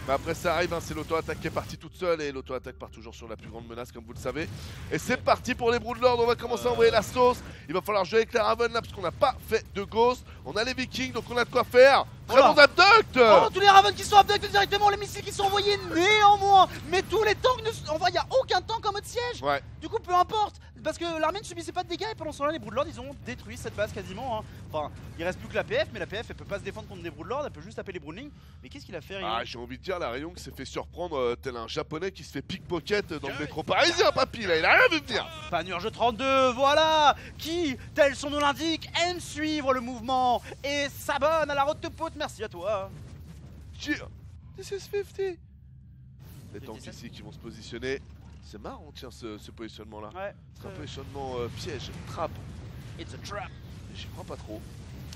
Mais après ça arrive, hein, c'est l'auto-attaque qui est partie toute seule et l'auto-attaque part toujours sur la plus grande menace comme vous le savez. Et c'est parti pour les Broodlords, on va commencer à envoyer la sauce. Il va falloir jouer avec la Raven là parce qu'on n'a pas fait de Ghost. On a les Vikings donc on a de quoi faire. Très bon abduct. Oh, tous les Ravens qui sont abductés directement, les missiles qui sont envoyés néanmoins. Mais tous les tanks ne... Enfin, il n'y a aucun tank en mode siège. Ouais. Du coup, peu importe. Parce que l'armée ne subissait pas de dégâts et pendant ce temps-là, les Broodlords ils ont détruit cette base quasiment. Hein. Enfin, il reste plus que la PF, mais la PF elle peut pas se défendre contre des Broodlords, elle peut juste taper les Broodlings. Mais qu'est-ce qu'il a fait Ryong? Ah, j'ai envie de dire, la Ryong s'est fait surprendre tel un japonais qui se fait pickpocket dans le métro parisien, papy là, il a rien vu venir. Panurge 32, voilà, qui, tel son nom l'indique, aime suivre le mouvement et s'abonne à la route de pote. Merci à toi. Cheer. This is 50. Les tanks 57. ici qui vont se positionner. C'est marrant, tiens, ce positionnement là. Ouais. C'est un positionnement piège, trappe. It's a trap. J'y crois pas trop.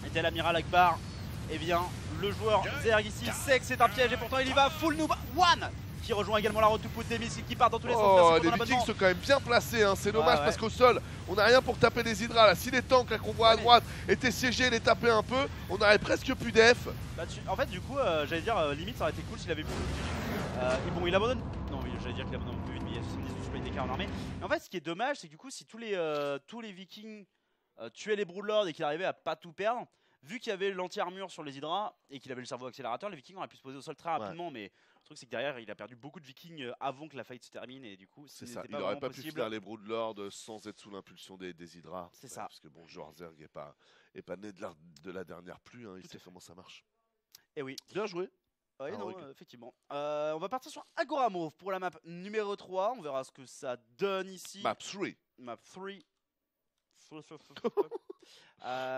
Et tel amiral Akbar, eh bien, le joueur Zerg ici sait que c'est un piège et pourtant il y va full noob one qui rejoint également la route to put des missiles qui partent dans tous les sens. Oh, Merci les pour ton Vikings abonnement. sont quand même bien placés, hein. C'est dommage Ouais. parce qu'au sol, on n'a rien pour taper des hydras là. Si les tanks là qu'on voit à droite étaient siégés et les taper un peu, on aurait presque plus d'F. Bah, en fait, du coup, j'allais dire, limite ça aurait été cool s'il avait plus de et bon, il abandonne. Non, oui, j'allais dire qu'il abandonne plus vite, mais il y a 70 de supply DK en armée. Mais en fait, ce qui est dommage, c'est que du coup, si tous les Vikings tuaient les Broodlords et qu'il arrivait à pas tout perdre, vu qu'il y avait l'anti-armure sur les hydras et qu'il avait le cerveau accélérateur, les Vikings auraient pu se poser au sol très rapidement, mais Le truc c'est que derrière il a perdu beaucoup de vikings avant que la fight se termine et du coup c'est ce ça. n'était Il pas aurait vraiment pas possible. pu faire les Broodlords sans être sous l'impulsion des Hydras. C'est ça. Parce que bon, Jorzerg est pas né de la dernière pluie, hein, il sait comment ça marche. Et oui. Bien joué. Oui, Ah, non, ok. effectivement. On va partir sur Agora Mauve pour la map numéro 3. On verra ce que ça donne ici. Map 3. Map 3.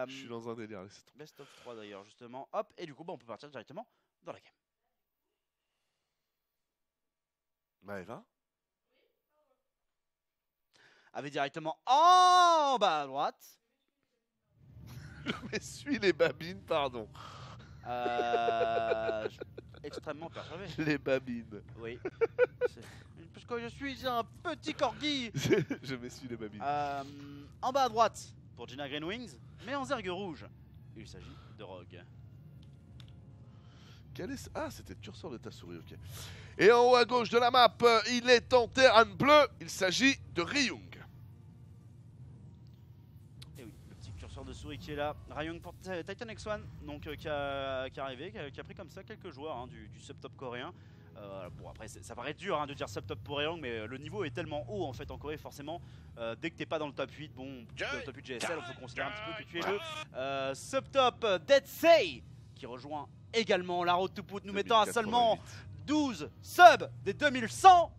Je suis dans un délire. Laisse tomber. Best of 3 d'ailleurs, justement. Hop, et du coup, bah, on peut partir directement dans la game. Maëva. Avec directement en bas à droite. Je suis les babines, pardon. Extrêmement perturbé. Les babines. Oui. Parce que je suis un petit corgi. Je m'essuie les babines. En bas à droite pour Gina Greenwings, mais en zergue rouge. Il s'agit de Rogue. Quel est ah, c'était le curseur de ta souris, ok. Et en haut à gauche de la map, il est en terrain bleu. Il s'agit de Ryung. Et oui, le petit curseur de souris qui est là. Ryung pour Titan X1, donc qui est arrivé, qui a pris comme ça quelques joueurs hein, du sub-top coréen. Bon après ça paraît dur hein, de dire sub-top pour Ryung, mais le niveau est tellement haut en fait en Corée forcément. Dès que t'es pas dans le top 8, bon, dans le top 8 GSL, il faut considérer un petit peu que tu es le sub-top Dead Say qui rejoint également la Road to Put, nous mettant à seulement 12 subs des 2100.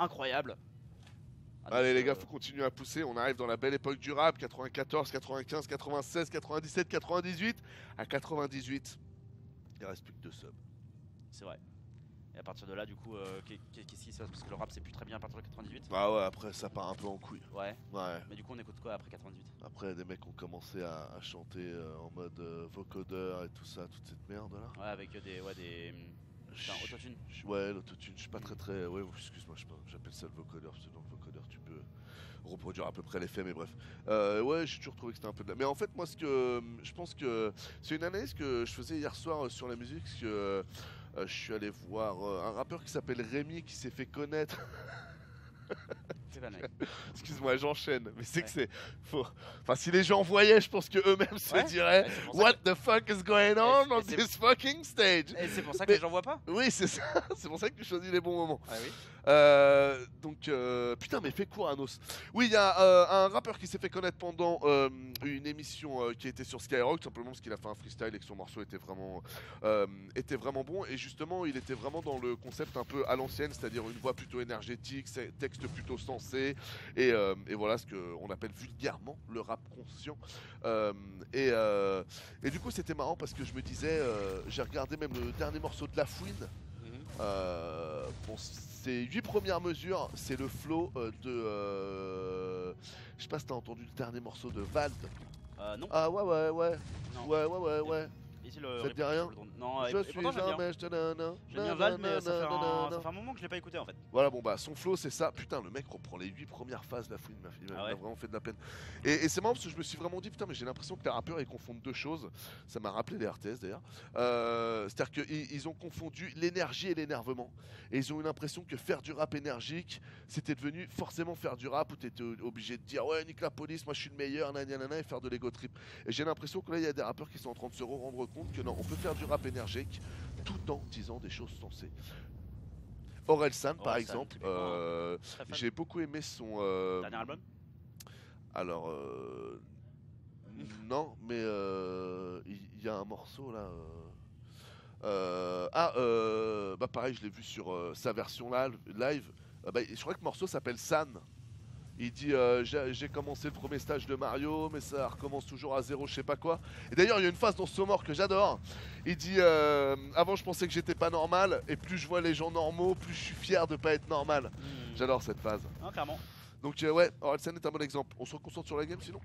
Incroyable. Allez les gars, faut continuer à pousser. On arrive dans la belle époque du rap, 94, 95, 96, 97, 98. À 98, il reste plus que 2 subs. C'est vrai. Et à partir de là, du coup, qu'est-ce qui se passe? Parce que le rap, c'est plus très bien à partir de 98. Ah ouais, après ça part un peu en couille. Ouais. Ouais. Mais du coup, on écoute quoi après 98? Après, des mecs ont commencé à chanter en mode vocodeur et tout ça, toute cette merde là. Ouais, avec des autotune. Ouais, l'autotune, je suis pas très. Ouais, excuse-moi, j'appelle ça le vocodeur, parce que dans le vocodeur, tu peux reproduire à peu près l'effet, mais bref. Ouais, j'ai toujours trouvé que c'était un peu de la. Mais en fait, moi, je pense que c'est une analyse que je faisais hier soir sur la musique, parce que je suis allé voir un rappeur qui s'appelle Rémi qui s'est fait connaître. Excuse-moi, j'enchaîne, mais c'est que c'est faux. Enfin, si les gens voyaient, je pense que eux-mêmes se diraient What the fuck is going on this fucking stage? Et c'est pour ça que les gens voient pas? Oui, c'est ça. C'est pour ça que tu choisis les bons moments. Ah oui. Donc, putain, mais fais quoi, Anos? Oui, il y a un rappeur qui s'est fait connaître pendant une émission qui était sur Skyrock, simplement parce qu'il a fait un freestyle et que son morceau était vraiment bon. Et justement, il était vraiment dans le concept un peu à l'ancienne, c'est-à-dire une voix plutôt énergétique, texte plutôt sensé, et voilà ce qu'on appelle vulgairement le rap conscient. Et du coup, c'était marrant parce que je me disais, j'ai regardé même le dernier morceau de La Fouine. Bon, ces 8 premières mesures, c'est le flow de. Je sais pas si t'as entendu le dernier morceau de Vald. Non. Ah ouais. Non. Ouais. Ici, le Ça te dit rien? Non, Je suis pourtant, j'aime bien. J'aime bien Vald, mais ça fait un moment que je l'ai pas écouté en fait. Voilà, bon bah son flow c'est ça. Putain, le mec reprend les 8 premières phases de La Fouine, il m'a vraiment fait de la peine. Et c'est marrant parce que je me suis vraiment dit, putain, mais j'ai l'impression que les rappeurs ils confondent deux choses. Ça m'a rappelé les RTS d'ailleurs. C'est-à-dire qu'ils ont confondu l'énergie et l'énervement. Et ils ont eu l'impression que faire du rap énergique, c'était devenu forcément faire du rap où t'étais obligé de dire ouais, nique la police, moi je suis le meilleur, nanana, et faire de l'ego trip. Et j'ai l'impression que là il y a des rappeurs qui sont en train de se rendre compte que non, on peut faire du rap énergique tout en disant des choses sensées. Orelsan par exemple, j'ai beaucoup aimé son dernier album. Alors non, mais il y a un morceau là. Bah pareil, je l'ai vu sur sa version live. Je crois que le morceau s'appelle San. Il dit j'ai commencé le premier stage de Mario, mais ça recommence toujours à zéro, je sais pas quoi. Et d'ailleurs, il y a une phase dans ce mort que j'adore. Il dit avant, je pensais que j'étais pas normal, et plus je vois les gens normaux, plus je suis fier de pas être normal. J'adore cette phase. Ah, clairement. Donc, ouais, Orelsan est un bon exemple. On se concentre sur la game sinon?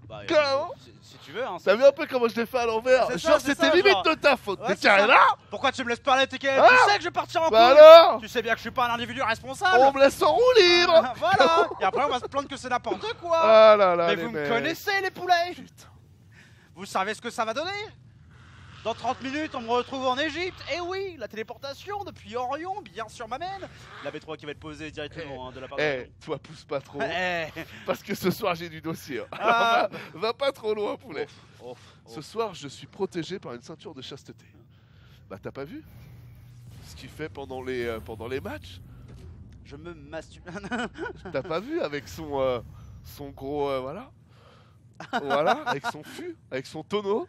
Bah, carrément. Si tu veux, hein. T'as vu un peu comment je l'ai fait à l'envers? Genre, c'était limite de ta faute. T'es carré là? Pourquoi tu me laisses parler, TKL? Ah, tu sais que je vais partir en couille. Alors tu sais bien que je suis pas un individu responsable. On me laisse en roue libre. Voilà. Et après, on va se plaindre que c'est n'importe quoi. Ah là là, mais vous me connaissez, les poulets. Putain. Vous savez ce que ça va donner? Dans 30 minutes, on me retrouve en Égypte. Et oui, la téléportation depuis Orion, bien sûr, m'amène. La B3 qui va être posée directement de la part de toi, pousse pas trop. Parce que ce soir, j'ai du dossier. Va pas trop loin, poulet. Ce soir, je suis protégé par une ceinture de chasteté. Bah, t'as pas vu? ce qu'il fait pendant les matchs. Je me masturbe. T'as pas vu avec son gros voilà. Voilà, avec son fût, avec son tonneau.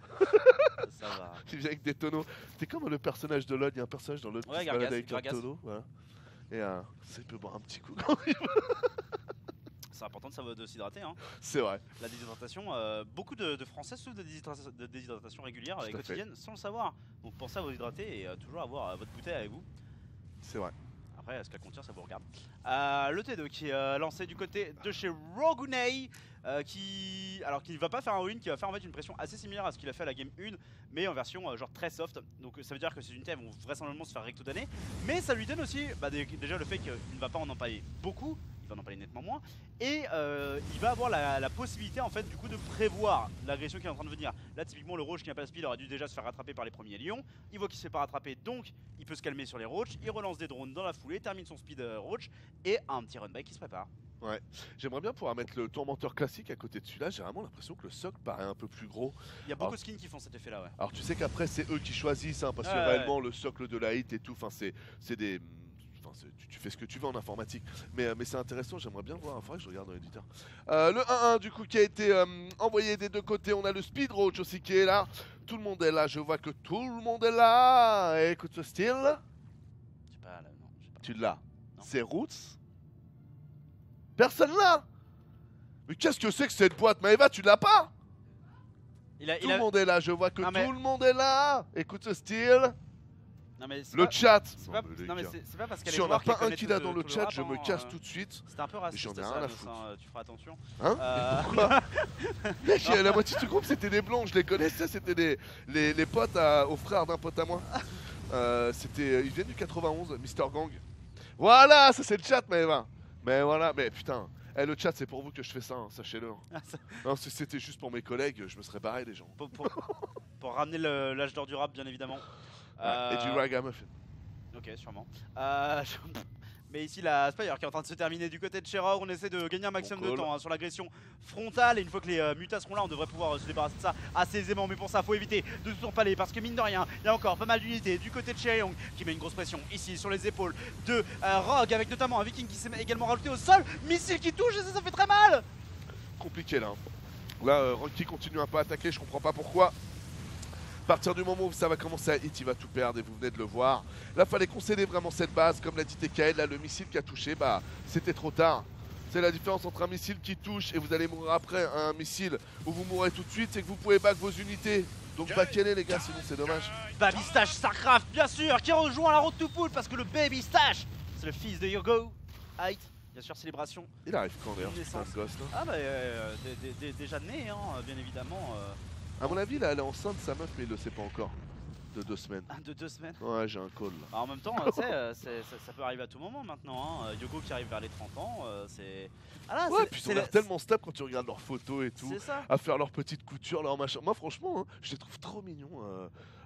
Ça va. Il vient avec des tonneaux. C'est comme le personnage de LoL, il y a un personnage dans LoL qui se balade avec un tonneau. Voilà. Et ça peut boire un petit coup quand il veut. C'est important de s'hydrater. Hein. C'est vrai. La déshydratation, beaucoup de Français souffrent de déshydratation régulière et quotidienne sans le savoir. Donc pensez à vous hydrater et toujours avoir votre bouteille avec vous. C'est vrai. Après, ce qu'elle contient, ça vous regarde. Le T2 qui est lancé du côté de chez Rogunei, qui ne va pas faire un win, qui va faire en fait une pression assez similaire à ce qu'il a fait à la game 1, mais en version genre très soft. Donc ça veut dire que ces unités vont vraisemblablement se faire recto-donner, mais ça lui donne aussi déjà le fait qu'il ne va pas en empailler beaucoup. Il va en empailler nettement moins, et il va avoir la possibilité en fait du coup de prévoir l'agression qui est en train de venir. Là typiquement le roach qui n'a pas de speed aurait dû déjà se faire rattraper par les premiers lions. Il voit qu'il se fait pas rattraper, donc il peut se calmer sur les roach. Il relance des drones dans la foulée, termine son speed roach et un petit run by qui se prépare. Ouais, j'aimerais bien pouvoir mettre le tourmenteur classique à côté de celui-là. J'ai vraiment l'impression que le socle paraît un peu plus gros. Il y a beaucoup de skins qui font cet effet là, ouais. Alors tu sais qu'après c'est eux qui choisissent hein, parce que réellement le socle de la hit et tout, enfin c'est des... Tu fais ce que tu veux en informatique, mais c'est intéressant, j'aimerais bien voir, il faudrait que je regarde dans l'éditeur. Le 1-1 du coup qui a été envoyé des deux côtés, on a le Speed Roach aussi qui est là. Tout le monde est là, je vois que tout le monde est là. Et écoute ce style. Je sais pas, là, non, je sais pas. Tu l'as. C'est Roots. Personne là. Mais qu'est-ce que c'est que cette boîte Maëva, tu l'as pas? Tout le monde est là, je vois que tout le monde est là. Écoute ce style. Non mais le chat. C'est pas parce qu'elle est si on n'a pas un qui l'a dans le chat, je me casse tout de suite. C'était un peu raciste. J'en ai rien à foutre. Tu feras attention. Hein pourquoi? Mec, la moitié du groupe c'était des blonds, je les connaissais, c'était les potes aux frères d'un pote à moi. Ils viennent du 91, Mr Gang. Voilà, ça c'est le chat, Maëva. Mais voilà, mais putain. Le chat, c'est pour vous que je fais ça, hein, sachez-le. Non, si c'était juste pour mes collègues, je me serais barré, les gens. Pour ramener l'âge d'or du rap, bien évidemment. Et du ragamuffin. Ok, sûrement. Mais ici, la Spire qui est en train de se terminer du côté de Sherrod. On essaie de gagner un maximum de temps sur l'agression frontale. Et une fois que les mutas seront là, on devrait pouvoir se débarrasser de ça assez aisément. Mais pour ça, il faut éviter de tout empaler parce que mine de rien, il y a encore pas mal d'unités du côté de Cheryong qui met une grosse pression ici sur les épaules de Rogue, avec notamment un Viking qui s'est également rajouté au sol. Missile qui touche et ça fait très mal. Compliqué là. Là, Rogue qui continue un peu à attaquer, je comprends pas pourquoi. À partir du moment où ça va commencer à hit, il va tout perdre et vous venez de le voir. Là, fallait concéder vraiment cette base, comme l'a dit TKL. Là, le missile qui a touché, bah, c'était trop tard. C'est la différence entre un missile qui touche et vous allez mourir après, un missile où vous mourrez tout de suite, c'est que vous pouvez back vos unités. Donc backez-les les gars, sinon c'est dommage. Baby Stash Starcraft, bien sûr, qui rejoint la road to pool parce que le Baby Stash, c'est le fils de Yogo. Height, bien sûr, célébration. Il arrive quand d'ailleurs, c'est un gosse là. Ah bah déjà né, hein, bien évidemment. À mon avis, là, elle est enceinte sa meuf, mais il le sait pas encore. De 2 semaines. Ah, de 2 semaines? Ouais, j'ai un call là. Alors, en même temps, tu sais, ça peut arriver à tout moment maintenant. Hein. Yogo qui arrive vers les 30 ans, c'est. Ah là, ouais, puis ils ont l'air tellement stable quand tu regardes leurs photos et tout. C'est ça. À faire leurs petites coutures, leurs machins. Moi, franchement, hein, je les trouve trop mignons,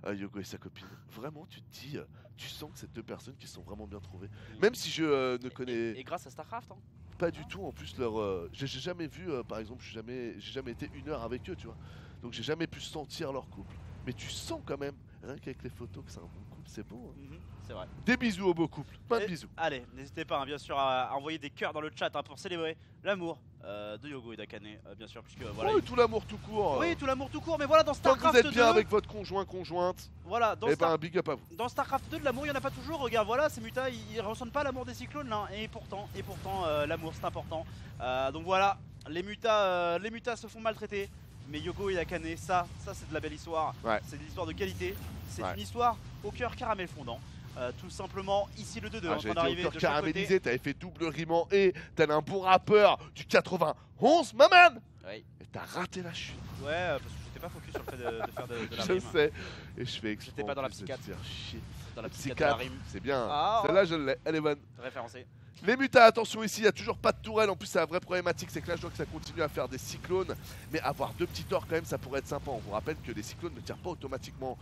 Yogo et sa copine. Vraiment, tu te dis, tu sens que c'est deux personnes qui se sont vraiment bien trouvées. Même si je ne connais. Et grâce à Starcraft, hein. Pas du tout, en plus, leur. J'ai jamais vu, par exemple, j'ai jamais été 1 heure avec eux, tu vois. Donc j'ai jamais pu sentir leur couple. Mais tu sens quand même, rien qu'avec les photos, que c'est un bon couple, c'est beau. Hein. C'est vrai. Des bisous au beau couple, plein de bisous. Allez, n'hésitez pas, hein, bien sûr, à envoyer des cœurs dans le chat hein, pour célébrer l'amour de Yogo et d'Akane, bien sûr, puisque voilà. Oui, tout l'amour tout court. Oui, tout l'amour tout court, mais voilà, dans Starcraft 2. Tant que vous êtes bien avec votre conjointe. Voilà, et ben big up à vous. Dans Starcraft 2, de l'amour, il n'y en a pas toujours. Regarde, voilà, ces mutas, ils ressentent pas l'amour des cyclones là. Et pourtant, l'amour, c'est important. Donc voilà, les mutas se font maltraiter. Mais Yogo et Akane, ça c'est de la belle histoire. Ouais. C'est de l'histoire de qualité. C'est une histoire au cœur caramel fondant. Tout simplement, ici le 2-2 en train d'arriver de chaque caramélisé, t'avais fait double riment et t'as un bon rappeur du 91, maman. Oui. Et t'as raté la chute. Ouais, parce que j'étais pas focus sur le fait de faire de la je rime. sais. Et je fais exprès. J'étais pas dans la psychiatre. Dans la psychiatre de la rime. C'est bien. Ah, celle-là, je l'ai. Elle est bonne. Référencé. Les mutas, attention ici, il n'y a toujours pas de tourelle. En plus, c'est la vraie problématique, c'est que là, je vois que ça continue à faire des cyclones. Mais avoir 2 petits torts, quand même, ça pourrait être sympa. On vous rappelle que les cyclones ne tirent pas automatiquement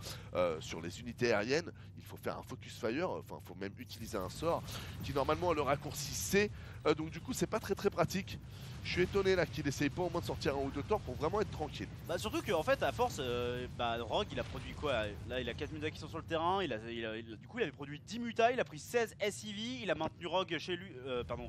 sur les unités aériennes. Il faut faire un focus fire, enfin, il faut même utiliser un sort qui, normalement, le raccourci C. Donc, du coup, c'est pas très pratique. Je suis étonné là qu'il essaye pas au moins de sortir un ou deux torts pour vraiment être tranquille. Bah surtout qu'en fait à force, Rogue il a produit quoi? Là il a 4 mutas qui sont sur le terrain, du coup il avait produit 10 mutas, il a pris 16 SCV, il a maintenu Rogue chez lui,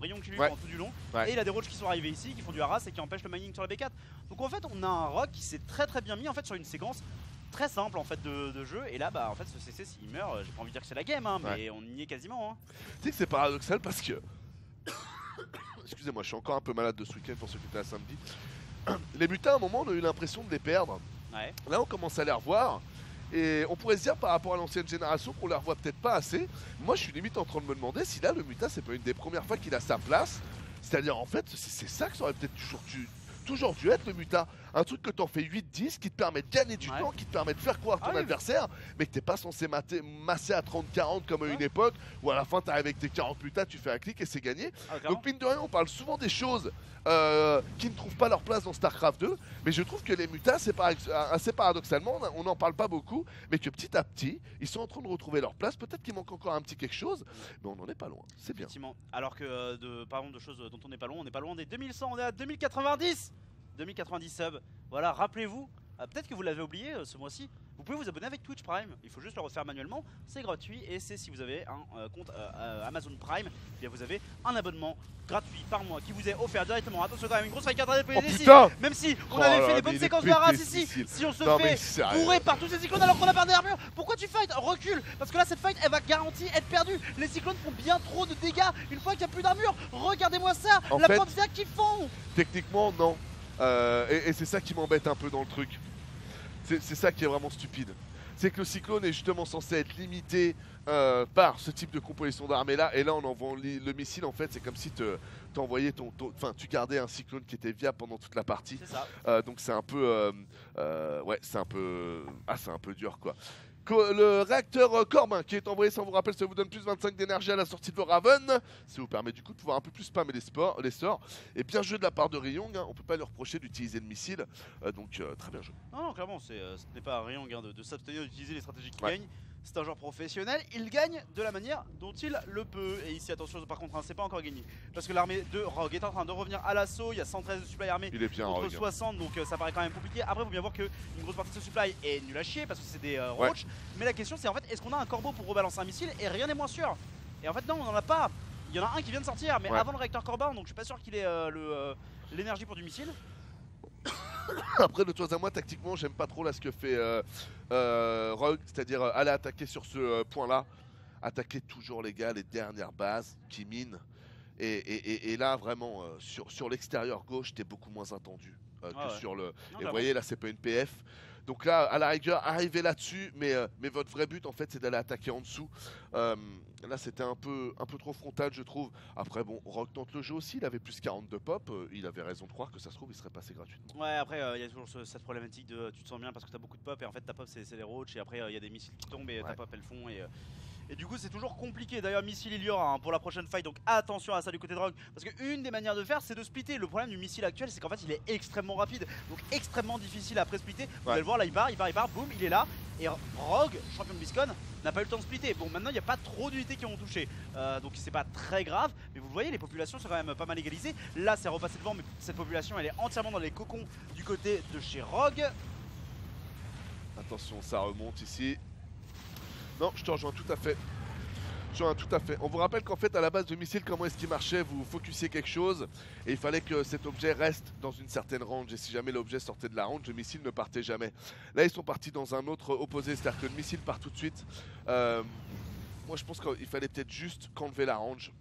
Rion chez lui pendant tout du long. Et il a des roaches qui sont arrivés ici, qui font du harass et qui empêchent le mining sur la B4. Donc en fait on a un Rogue qui s'est très bien mis en fait sur une séquence très simple en fait de jeu. Et là bah en fait ce CC s'il meurt, j'ai pas envie de dire que c'est la game hein, mais on y est quasiment hein. Tu sais que c'est paradoxal parce que excusez-moi, je suis encore un peu malade de ce week-end pour ceux qui étaient à samedi. Les mutas à un moment on a eu l'impression de les perdre. Là on commence à les revoir. Et on pourrait se dire par rapport à l'ancienne génération qu'on les revoit peut-être pas assez. Moi je suis limite en train de me demander si là le muta c'est pas une des premières fois qu'il a sa place. C'est-à-dire en fait c'est ça que ça aurait peut-être toujours dû être le muta. Un truc que t'en fais 8-10 qui te permet de gagner du temps, qui te permet de faire croire ton adversaire, mais que t'es pas censé masser à 30-40 comme à une époque où à la fin t'arrives avec tes 40 mutas, tu fais un clic et c'est gagné. Donc mine de rien on parle souvent des choses qui ne trouvent pas leur place dans StarCraft 2, mais je trouve que les mutas, assez paradoxalement, on n'en parle pas beaucoup, mais que petit à petit, ils sont en train de retrouver leur place. Peut-être qu'il manque encore un petit quelque chose, mais on n'en est pas loin, c'est bien. Alors que, parlons de choses dont on n'est pas loin, on n'est pas loin des 2100, on est à 2090 subs. Voilà, rappelez-vous, peut-être que vous l'avez oublié ce mois-ci, vous pouvez vous abonner avec Twitch Prime, il faut juste le refaire manuellement, c'est gratuit et c'est si vous avez un compte Amazon Prime, eh bien vous avez un abonnement gratuit par mois qui vous est offert directement. Attention quand même, une grosse fight interdite pour les ici, même si on avait fait les bonnes séquences de la race ici, si on se fait bourrer par tous ces cyclones alors qu'on a perdu l'armure, pourquoi tu fight? Recule, parce que là cette fight elle va garantir être perdue. Les cyclones font bien trop de dégâts une fois qu'il n'y a plus d'armure. Regardez-moi ça, la quantité qu'ils font. Techniquement non. Et c'est ça qui m'embête un peu dans le truc. C'est ça qui est vraiment stupide. C'est que le cyclone est justement censé être limité par ce type de composition d'armée là. Et là on envoie le missile en fait. C'est comme si t'envoyais tu gardais un cyclone qui était viable pendant toute la partie. Donc c'est un peu c'est un peu dur quoi. Le réacteur Corbin qui est envoyé sans vous rappeler, ça vous donne plus 25 d'énergie à la sortie de vos Raven. Ça vous permet du coup de pouvoir un peu plus spammer les sorts. Et bien joué de la part de Ryong, hein. On peut pas lui reprocher d'utiliser le missile. Donc très bien joué. Non, clairement, ce n'est pas à Ryong hein, de s'abstenir d'utiliser les stratégies qui gagnent. C'est un joueur professionnel, il gagne de la manière dont il le peut. Et ici, attention, par contre, hein, c'est pas encore gagné. Parce que l'armée de Rogue est en train de revenir à l'assaut. Il y a 113 de supply armée contre 60, donc ça paraît quand même compliqué. Après, il faut bien voir qu'une grosse partie de ce supply est nul à chier parce que c'est des roach. Mais la question, c'est en fait, est-ce qu'on a un corbeau pour rebalancer un missile? Et rien n'est moins sûr. Et en fait, non, on n'en a pas. Il y en a un qui vient de sortir, mais avant le réacteur Corbin, donc je suis pas sûr qu'il ait l'énergie pour du missile. Après de toi à moi tactiquement j'aime pas trop là ce que fait Rogue, c'est-à-dire aller attaquer sur ce point là, attaquer toujours les gars les dernières bases qui minent et là vraiment sur l'extérieur gauche t'es beaucoup moins attendu que sur le... Et vous voyez là c'est pas une PF. Donc là, à la rigueur, arriver là-dessus, mais votre vrai but, en fait, c'est d'aller attaquer en dessous. Là, c'était un peu trop frontal, je trouve. Après, bon, Rogue tente le jeu aussi, il avait plus 42 pop. Il avait raison de croire que ça se trouve, il serait passé gratuitement. Ouais, après, il y a toujours cette problématique de tu te sens bien parce que t'as beaucoup de pop, et en fait, ta pop, c'est les roaches, et après, il y a des missiles qui tombent, et ta pop, elles font, et du coup c'est toujours compliqué. D'ailleurs missile il y aura hein, pour la prochaine fight, donc attention à ça du côté de Rogue. Parce qu'une des manières de faire c'est de splitter. Le problème du missile actuel c'est qu'en fait il est extrêmement rapide, donc extrêmement difficile à après splitter. Vous allez le voir là il part, boum il est là. Et Rogue, champion de BlizzCon, n'a pas eu le temps de splitter. Bon maintenant il n'y a pas trop d'unités qui ont touché, donc c'est pas très grave. Mais vous le voyez les populations sont quand même pas mal égalisées. Là c'est repassé devant mais cette population elle est entièrement dans les cocons du côté de chez Rogue. Attention ça remonte ici. Non, je te rejoins tout à fait. On vous rappelle qu'en fait, à la base de missile, comment est-ce qu'il marchait? Vous focussiez quelque chose et il fallait que cet objet reste dans une certaine range. Et si jamais l'objet sortait de la range, le missile ne partait jamais. Là, ils sont partis dans un autre opposé, c'est-à-dire que le missile part tout de suite. Moi, je pense qu'il fallait peut-être juste qu'enlever la range.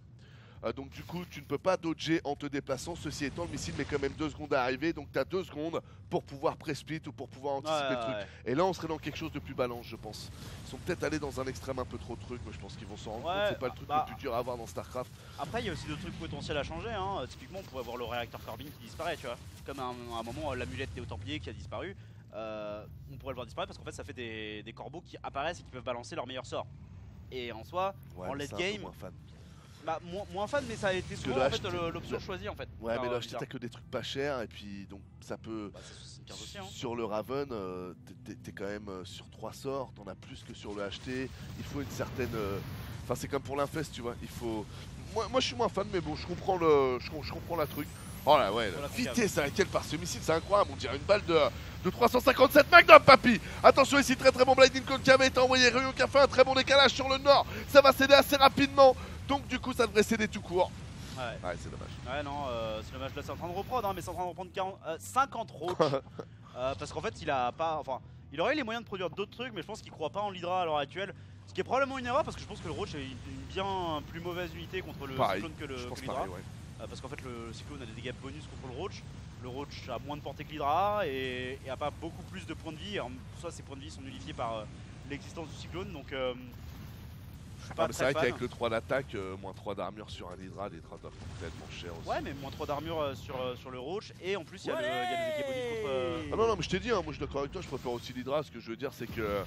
Donc du coup tu ne peux pas dodger en te déplaçant. Ceci étant le missile met quand même 2 secondes à arriver. Donc tu as 2 secondes pour pouvoir pré-split ou pour pouvoir anticiper le truc. Et là on serait dans quelque chose de plus balance je pense. Ils sont peut-être allés dans un extrême un peu trop truc. Mais je pense qu'ils vont s'en rendre compte. C'est pas le truc le plus dur à avoir dans StarCraft. Après il y a aussi d'autres trucs potentiels à changer hein. Typiquement on pourrait avoir le réacteur Corbin qui disparaît tu vois. Comme à un moment l'amulette des Hauts-Templiers qui a disparu. On pourrait le voir disparaître parce qu'en fait ça fait des corbeaux qui apparaissent et qui peuvent balancer leur meilleur sort. Et en soi en late game bah, moins fan mais ça a été souvent en fait, l'option choisie en fait. Ouais mais là t'as que des trucs pas chers et puis donc ça peut... aussi, hein. Sur le Raven t'es quand même sur 3 sorts, t'en as plus que sur le HT. Il faut une certaine... Enfin c'est comme pour l'Infest tu vois, il faut... Moi je suis moins fan mais bon je comprends la truc. Oh là ouais, Voilà, la vitesse à laquelle part ce missile, c'est incroyable. On dirait une balle de 357 Magnum, papy. Attention ici, très bon Blinding Cone qui avait été envoyé. Ryung qui a fait un très bon décalage sur le nord. Ça va céder assez rapidement. Donc du coup, ça devrait céder tout court. Ouais, c'est dommage. Ouais, non, c'est dommage. Là, c'est en train de reprendre, hein, mais c'est en train de reprendre 50 roach. Parce qu'en fait, il a pas. Enfin, il aurait les moyens de produire d'autres trucs, mais je pense qu'il croit pas en l'Hydra à l'heure actuelle. Ce qui est probablement une erreur parce que je pense que le Roach est une bien plus mauvaise unité contre le Cyclone que l'Hydra. Ouais. Parce qu'en fait, le Cyclone a des dégâts bonus contre le Roach. Le Roach a moins de portée que l'Hydra et a pas beaucoup plus de points de vie. Alors, pour ça, ces points de vie sont nullifiés par l'existence du Cyclone. Donc, c'est vrai qu'avec le 3 d'attaque, moins 3 d'armure sur un Hydra, l'Hydra doit coûter tellement cher aussi. Ouais, mais moins 3 d'armure sur le Roach. Et en plus, il y a les dégâts bonus contre. Ah non, mais je t'ai dit, hein, moi je suis d'accord avec toi, je préfère aussi l'Hydra. Ce que je veux dire, c'est que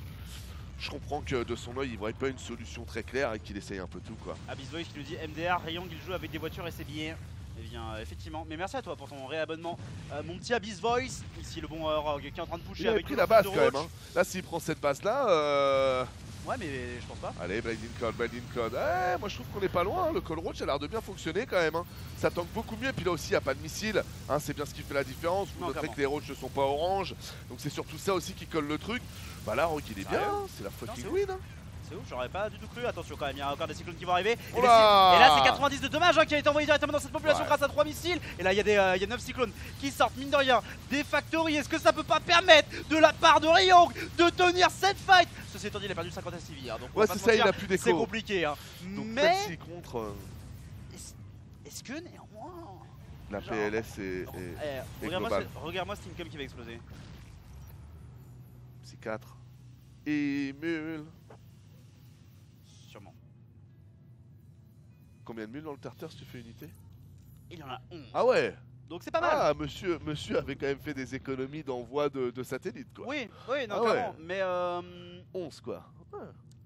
je comprends que de son œil, il voit pas une solution très claire et qu'il essaye un peu tout, quoi. Abyss Voice qui nous dit MDR, Ryong, il joue avec des voitures et c'est bien. Eh bien, effectivement. Mais merci à toi pour ton réabonnement. Mon petit Abyss Voice, ici le bon Rogue qui est en train de pusher avec pris la base quand même. Hein. Là, s'il prend cette base-là. Ouais, mais je pense pas. Allez, Blinding Code. Moi je trouve qu'on est pas loin. Hein. Le Call Roach a l'air de bien fonctionner quand même. Hein. Ça tank beaucoup mieux. Et puis là aussi, il n'y a pas de missile. Hein, c'est bien ce qui fait la différence. Vous noterez que les Roach ne sont pas orange. Donc c'est surtout ça aussi qui colle le truc. Bah là, Rogue, il est bien. Hein. C'est la fucking win. Hein. C'est ouf, j'aurais pas du tout cru. Attention quand même, il y a encore des cyclones qui vont arriver. Et là, c'est 90 de dommages qui a été envoyé directement dans cette population grâce à 3 missiles. Et là, il y a 9 cyclones qui sortent, mine de rien, des factories. Est-ce que ça peut pas permettre de la part de Ryong de tenir cette fight? Ceci étant dit, il a perdu 50 SCV. Hein, donc ouais, c'est ça, il a plus d'écho. C'est compliqué. Hein. Donc, mais contre. Est-ce que néanmoins. La PLS est regarde-moi cette income qui va exploser. C'est 4. Et mule. Sûrement. Combien de mules dans le tartare si tu fais unité? Il y en a 11. Ah ouais. Donc c'est pas mal. Ah, monsieur avait quand même fait des économies d'envoi de satellites, quoi. Oui, non, ah clairement. Ouais. Mais 11, quoi. Ouais.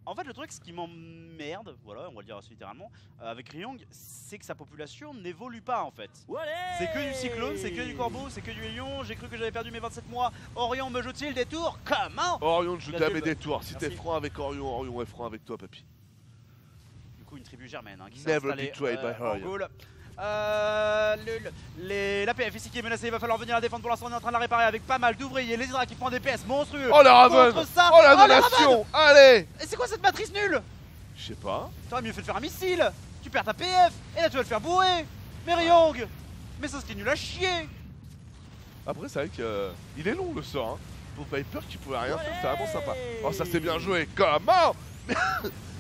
En fait, le truc, ce qui m'emmerde, voilà, on va le dire assez littéralement, avec Ryong, c'est que sa population n'évolue pas en fait. C'est que du cyclone, c'est que du corbeau, c'est que du lion. J'ai cru que j'avais perdu mes 27 mois. Orion me joue-t-il des tours? Comment? Orion ne joue jamais des tours. Si t'es franc avec Orion, Orion est franc avec toi, papy. Du coup, une tribu germaine hein, qui s'est installée en Gaule. L'APF ici qui est menacée, il va falloir venir la défendre. Pour l'instant on est en train de la réparer avec pas mal d'ouvriers. Les Hydra qui prend des PS monstrueux. Oh la Raven! Oh la donation! Allez! Et c'est quoi cette matrice nulle? Je sais pas. T'aurais mieux fait de faire un missile. Tu perds ta PF et là tu vas le faire bourrer. Mais Ryong, mais ça c'était nul à chier. Après c'est vrai qu'il est long le sort hein. Pour Viper qui pouvait rien faire, c'est vraiment sympa. Oh ça c'est bien joué. Comment?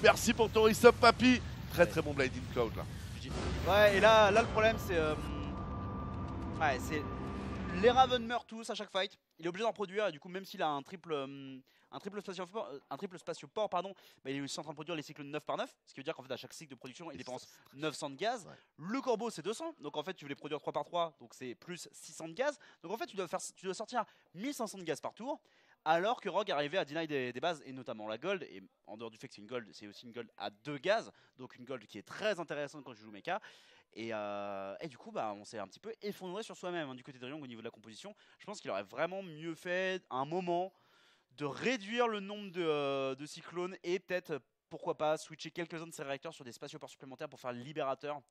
Merci pour ton resub papy. Très bon Blinding Cloud là. Ouais, et là le problème c'est c'est les Raven meurent tous à chaque fight. Il est obligé d'en produire et du coup même s'il a un triple spatioport pardon, bah, il est aussi en train de produire les cyclones 9 par 9, ce qui veut dire qu'en fait à chaque cycle de production il dépense 900 de gaz. Ouais. Le corbeau c'est 200, donc en fait tu veux les produire 3 par 3, donc c'est plus 600 de gaz. Donc en fait tu dois sortir 1500 de gaz par tour. Alors que Rogue arrivait à deny des bases, et notamment la gold, et en dehors du fait que c'est une gold, c'est aussi une gold à 2 gaz, donc une gold qui est très intéressante quand je joue mecha. Et du coup, bah, on s'est un petit peu effondré sur soi-même hein, du côté de Ryong au niveau de la composition. Je pense qu'il aurait vraiment mieux fait à un moment de réduire le nombre de cyclones et peut-être, pourquoi pas, switcher quelques-uns de ses réacteurs sur des spatioports supplémentaires pour faire le libérateur.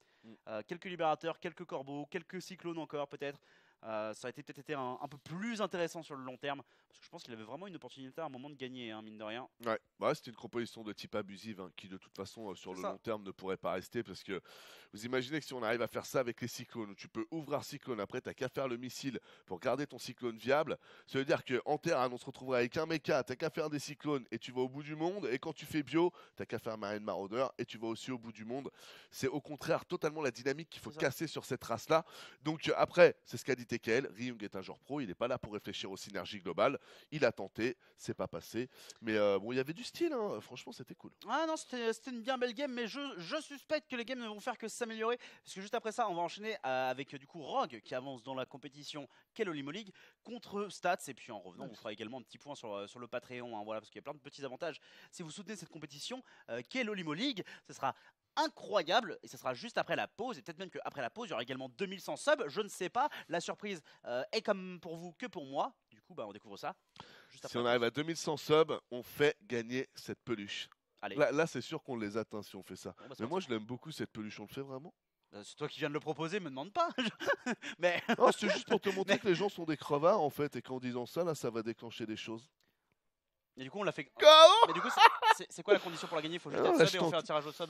Quelques libérateurs, quelques corbeaux, quelques cyclones encore peut-être. Ça aurait peut-être été un peu plus intéressant sur le long terme. Parce que je pense qu'il avait vraiment une opportunité à un moment de gagner, hein, mine de rien. Ouais, bah, c'était une composition de type abusive hein, qui de toute façon sur le long terme ne pourrait pas rester. Parce que vous imaginez que si on arrive à faire ça avec les cyclones, où tu peux ouvrir cyclone, après t'as qu'à faire le missile pour garder ton cyclone viable. Ça veut dire qu'en terre, on se retrouverait avec un mecha, t'as qu'à faire des cyclones et tu vas au bout du monde. Et quand tu fais bio, t'as qu'à faire Marine Marauder et tu vas aussi au bout du monde. C'est au contraire totalement la dynamique qu'il faut casser sur cette race-là. Donc après, c'est ce qu'a dit TKL, Ryung est un joueur pro, il n'est pas là pour réfléchir aux synergies globales. Il a tenté, c'est pas passé. Mais bon, il y avait du style, hein. Franchement, c'était cool. Ah non, c'était une bien belle game, mais je suspecte que les games ne vont faire que s'améliorer. Parce que juste après ça, on va enchaîner avec du coup Rogue qui avance dans la compétition Quelle Olimo League contre Stats. Et puis en revenant, on fera également un petit point sur le Patreon, hein, voilà, parce qu'il y a plein de petits avantages. Si vous soutenez cette compétition Quelle Olimo League, ce sera incroyable et ce sera juste après la pause et peut-être même qu'après la pause il y aura également 2100 subs, je ne sais pas, la surprise est comme pour vous que pour moi, du coup bah, on découvre ça juste après. Si on arrive à 2100 subs, on fait gagner cette peluche. Là c'est sûr qu'on les atteint si on fait ça. Mais moi je l'aime beaucoup cette peluche, on le fait vraiment? C'est toi qui viens de le proposer, me demande pas. Mais Non, c'est juste pour te montrer que les gens sont des crevards en fait, et qu'en disant ça, là, ça va déclencher des choses. et du coup, on l'a fait. Comment? Mais du coup, c'est quoi la condition pour la gagner? Il faut juste Ah, être là, sub je et on fait tente. un tirage au sub,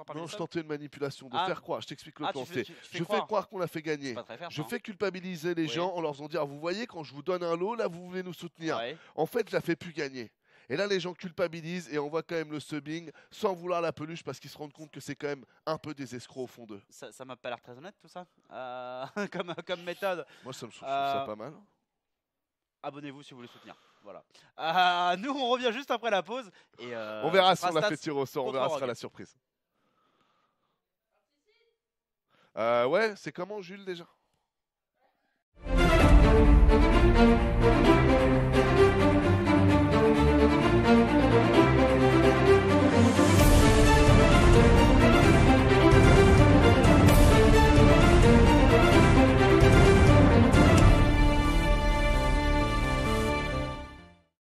parmi Non, les je subs. tentais une manipulation, de Ah. faire croire. Je t'explique le Ah, plan. tu fais Je fais croire qu'on l'a fait C'est gagner. pas très fair. Je ça, fais culpabiliser les Oui. gens en leur faisant dire, vous voyez, quand je vous donne un lot, là, vous voulez nous soutenir. Ouais. En fait, je la fais plus gagner. Et là, les gens culpabilisent et on voit quand même le subbing sans vouloir la peluche parce qu'ils se rendent compte que c'est quand même un peu des escrocs au fond d'eux. Ça m'a pas l'air très honnête tout ça. Comme méthode. Moi, ça me trouve ça pas mal. Abonnez-vous si vous voulez soutenir. Voilà. Nous, on revient juste après la pause. Et, On verra ce si on sera l'a fait stats tirer au sort, on contre verra, ce sera Rogue. la surprise. Ouais, c'est comment Jules déjà?